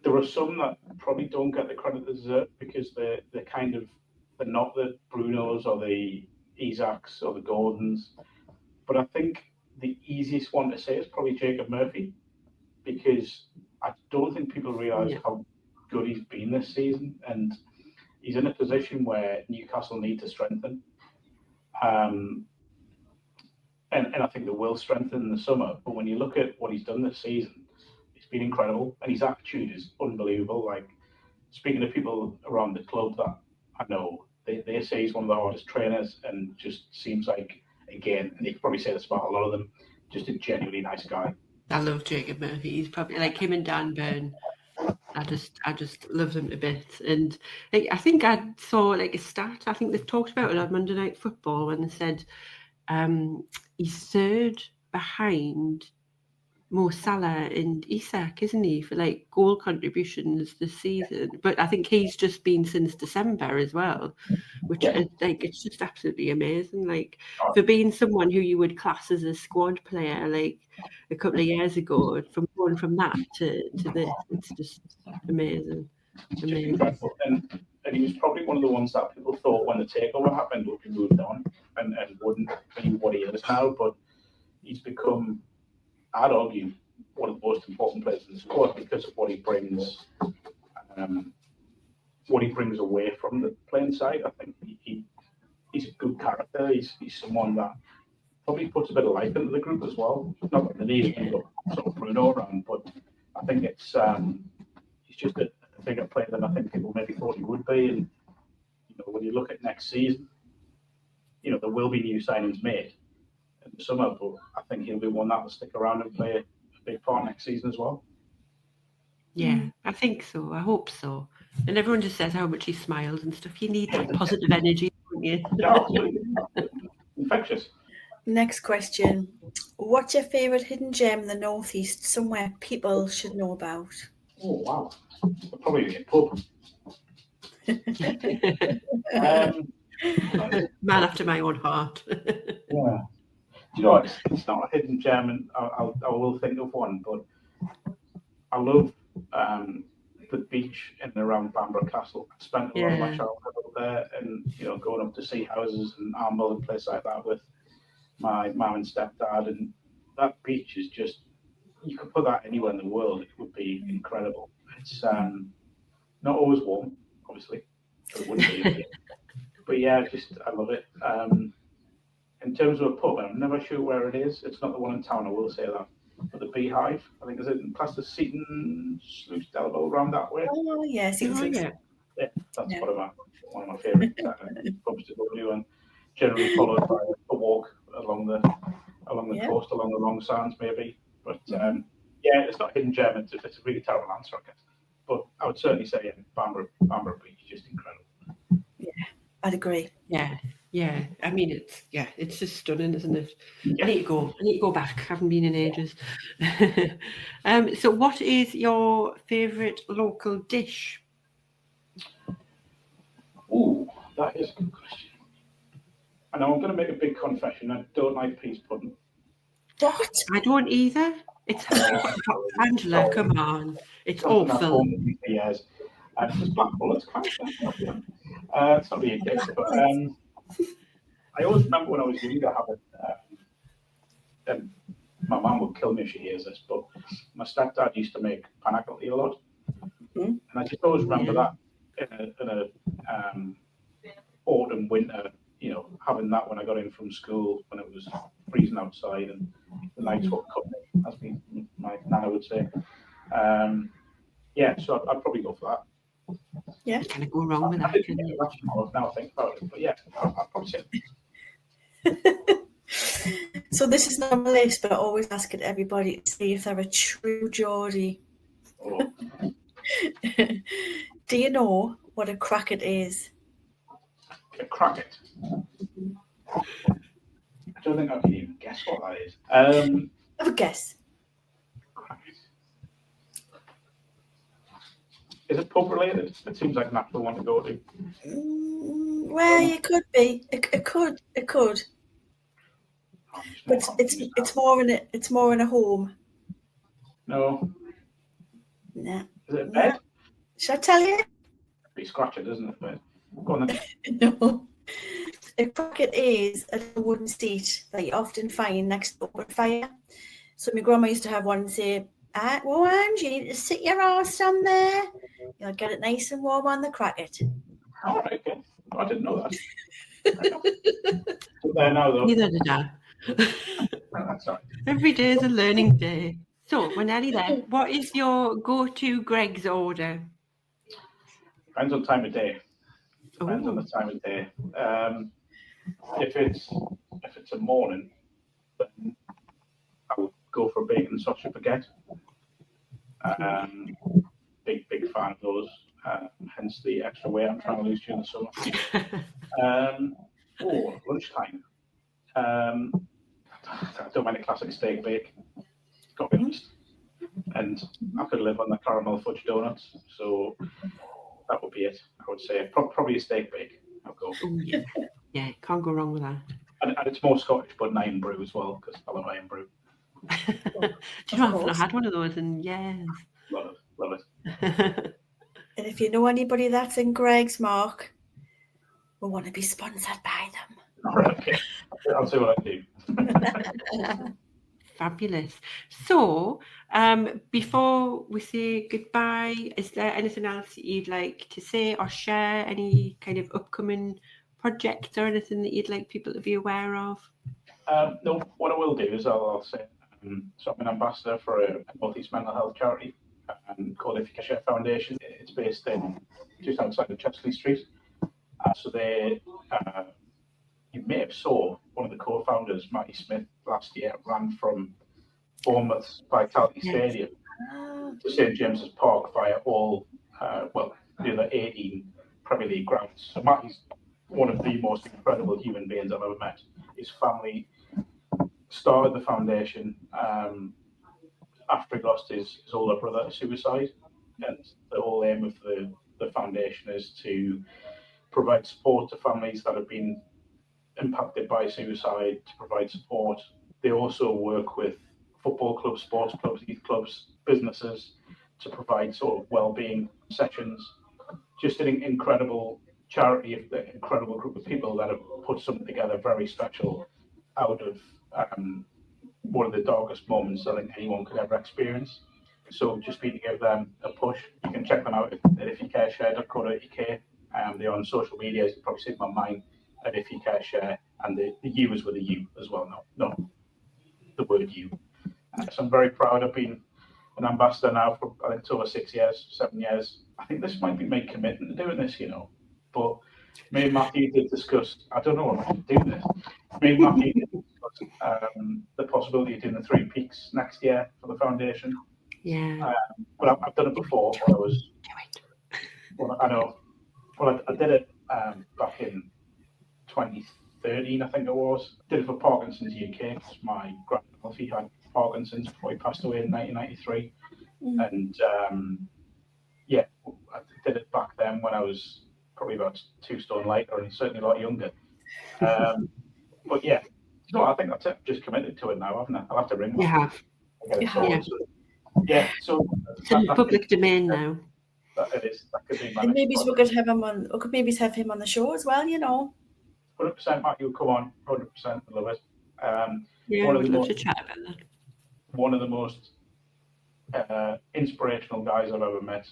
there are some that probably don't get the credit they deserve because they're not the Brunos or the Isaacs or the Gordons. But I think the easiest one to say is probably Jacob Murphy because I don't think people realise how good he's been this season, and he's in a position where Newcastle need to strengthen. And I think they will strengthen in the summer. But when you look at what he's done this season, it's been incredible. And his attitude is unbelievable. Speaking to people around the club that I know, they say he's one of the hardest trainers and just seems like, again, and they could probably say this about a lot of them, just a genuinely nice guy. I love Jacob Murphy. He's probably like him and Dan Burn. I just love them to bits. And I think I saw a stat. I think they've talked about it on Monday Night Football when they said he's third behind Mo Salah and Isak, isn't he, for goal contributions this season? But I think he's just been since December as well, which is it's just absolutely amazing. For being someone who you would class as a squad player a couple of years ago, from going from that to this, it's just amazing. Just incredible. And he was probably one of the ones that people thought when the takeover happened would be moved on and wouldn't be what he is now, but he's become, I'd argue, one of the most important players in the squad because of what he brings away from the playing side. I think he's a good character. He's someone that probably puts a bit of life into the group as well. Not that the need to sort of Bruno around, but I think it's he's just a bigger player than I think people maybe thought he would be. And when you look at next season, there will be new signings made in the summer, but I think he'll be one that will stick around and play a big part next season as well. Yeah, I think so. I hope so. And everyone just says how much he smiles and stuff. You need that positive energy, don't you? Yeah, absolutely. Infectious. Next question. What's your favourite hidden gem in the North East, somewhere people should know about? Oh, wow. Probably a pub. Man after my own heart. Yeah. Do you know what? It's not a hidden gem, and I will think of one, but I love the beach in and around Bamburgh Castle. I spent a lot of my childhood up there, and going up to see houses and Armble and places like that with my mum and stepdad, and that beach is just, you could put that anywhere in the world, it would be incredible. It's not always warm, obviously, it wouldn't be, but yeah, I love it. In terms of a pub, I'm never sure where it is. It's not the one in town, I will say that. But the Beehive, I think, is it in Plaster Seaton, Sluice Delville, around that way? Oh, yes. Yeah. Yeah, that's one of my favourite pubs to go to, and generally followed by a walk along the coast, along the long sands, maybe. But it's not a hidden gem. It's a really terrible answer, I guess. But I would certainly say Bamburgh Beach is just incredible. Yeah, I'd agree. Yeah. I mean, it's just stunning, isn't it? Yeah. I need to go back. Haven't been in ages. So, what is your favourite local dish? Ooh, that is a good question. I know I'm going to make a big confession. I don't like peas pudding. What? I don't either. It's Angela. Come on, it's awful. Yes, it's just black bullets. It's not really a dish, but I always remember when I was younger having. My mum would kill me if she hears this, but my stepdad used to make pineapple tea a lot, and I just always remember that in a autumn, winter, having that when I got in from school when it was freezing outside and the nights were cutting, as my nana would say. So I'd probably go for that. Yeah. You can't go wrong with that. Now I think about it, but yeah, I'd probably say So this is not on my list, but I always ask it to everybody to see if they're a true Geordie. Oh. Do you know what a cracket is? A cracket? I don't think I can even guess what that is. Have a guess. Cracket. Is it pub related? It seems like a natural one to go to. Well, it could be. It could. But it's more in a home. No. No. Is it a bed? Should I tell you? Be scratching, isn't it? Bed. Go on then. No. A cracket is a little wooden seat that you often find next to open fire. So my grandma used to have one and say, well, Ange, you need to sit your arse on there. You'll get it nice and warm on the cracket. All right, okay. I didn't know that. There now, though. Neither did I. That's all right. Every day is a learning day. So, we're nearly there. What is your go-to Greg's order? Depends on time of day. Depends on Ooh. the time of day. If it's a morning, then I would go for a bacon sausage baguette. Big fan of those. Hence the extra weight I'm trying to lose during the summer. Lunchtime. I don't mind a classic steak bake. Got to be honest. And I could live on the caramel fudge donuts, so that would be it. I would say probably a steak bake. I'll go. Ooh, yeah, can't go wrong with that. And it's more Scottish, but an iron brew as well, because I love iron brew. Do you know, I've not had one of those in years. Love it. And if you know anybody that's in Greg's, Mark, we want to be sponsored by them. All right, okay. I'll see what I do. Fabulous. So, before we say goodbye, is there anything else that you'd like to say or share? Any kind of upcoming projects or anything that you'd like people to be aware of? No, what I will do is I'll say, so I'm an ambassador for a North East mental health charity called If You Can Share Foundation. It's based in just outside of Chesley Street. So they, you may have saw one of the co-founders, Matty Smith, last year ran from Bournemouth's Vitality Stadium to St James's Park via all, the other 18 Premier League grounds. So Matty's one of the most incredible human beings I've ever met. His family started the foundation after he lost his older brother to suicide, and the whole aim of the foundation is to provide support to families that have been impacted by suicide, to provide support. They also work with football clubs, sports clubs, youth clubs, businesses to provide sort of well-being sessions. Just an incredible charity, an incredible group of people that have put something together very special out of one of the darkest moments I think anyone could ever experience. So just be to give them a push. You can check them out at ifyoucareshare.co.uk. They're on social media. You've probably seen them on mine at ifyoucareshare, and the U is with a U as well, not the word you. So I'm very proud. I've been an ambassador now for I think it's over 7 years. I think this might be my commitment to doing this, But me and Matthew did discuss. I don't know what I'm doing this. Me and Matthew did discuss the possibility of doing the 3 Peaks next year for the foundation. Yeah. But I've done it before. When I was. Well, I know. Well, I did it back in 2013, I think it was. Did it for Parkinson's UK. My grandfather, he had Parkinson's before he passed away in 1993. And I did it back then when I was probably about 2 stone lighter and certainly a lot younger. But yeah, no, I think that's it. Just committed to it now, haven't I? I'll have to ring. You have. So it's in the public domain now. It is. That could be and maybe we could have him on. We could maybe have him on the show as well. 100%, Mark, you'll come on. 100%, I love it. I would love to chat about that. One of the most inspirational guys I've ever met.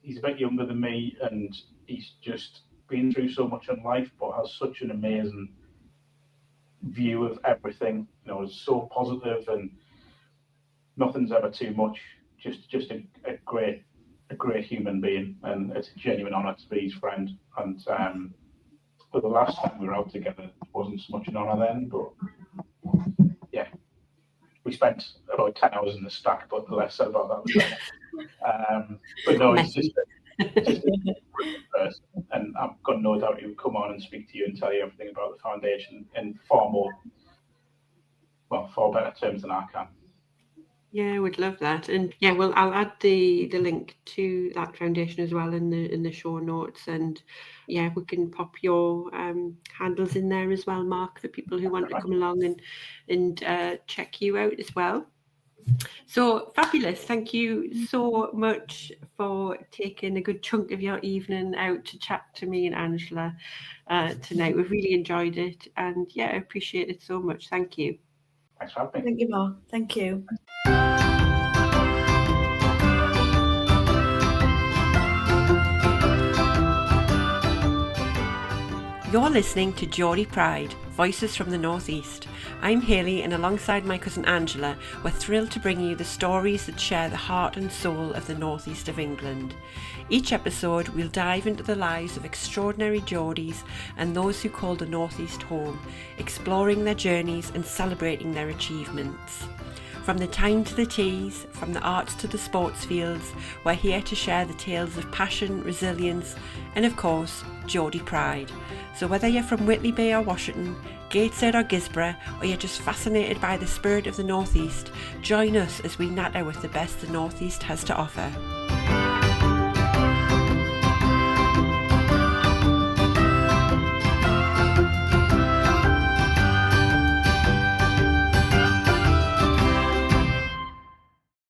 He's a bit younger than me, and he's just been through so much in life, but has such an amazing view of everything. Is so positive, and nothing's ever too much. Just a great human being, and it's a genuine honour to be his friend. And but the last time we were out together, it wasn't so much an honour then, but yeah, we spent about 10 hours in the stack, but the less said about that was better. But no, he's just a great person, and I've got no doubt he would come on and speak to you and tell you everything about the foundation in far better terms than I can. Yeah, I would love that, and yeah, well, I'll add the link to that foundation as well in the show notes, and yeah, we can pop your handles in there as well, Mark, for people who want to come along and check you out as well. So fabulous! Thank you so much for taking a good chunk of your evening out to chat to me and Angela tonight. We've really enjoyed it, and yeah, I appreciate it so much. Thank you. Thanks for having me. Thank you, Mark. Thank you. You're listening to Geordie Pride, Voices from the North East. I'm Hayley, and alongside my cousin Angela, we're thrilled to bring you the stories that share the heart and soul of the North East of England. Each episode, we'll dive into the lives of extraordinary Geordies and those who call the North East home, exploring their journeys and celebrating their achievements. From the time to the teas, from the arts to the sports fields, we're here to share the tales of passion, resilience, and of course, Geordie pride. So whether you're from Whitley Bay or Washington, Gateshead or Gisborough, or you're just fascinated by the spirit of the North East, join us as we natter with the best the North East has to offer.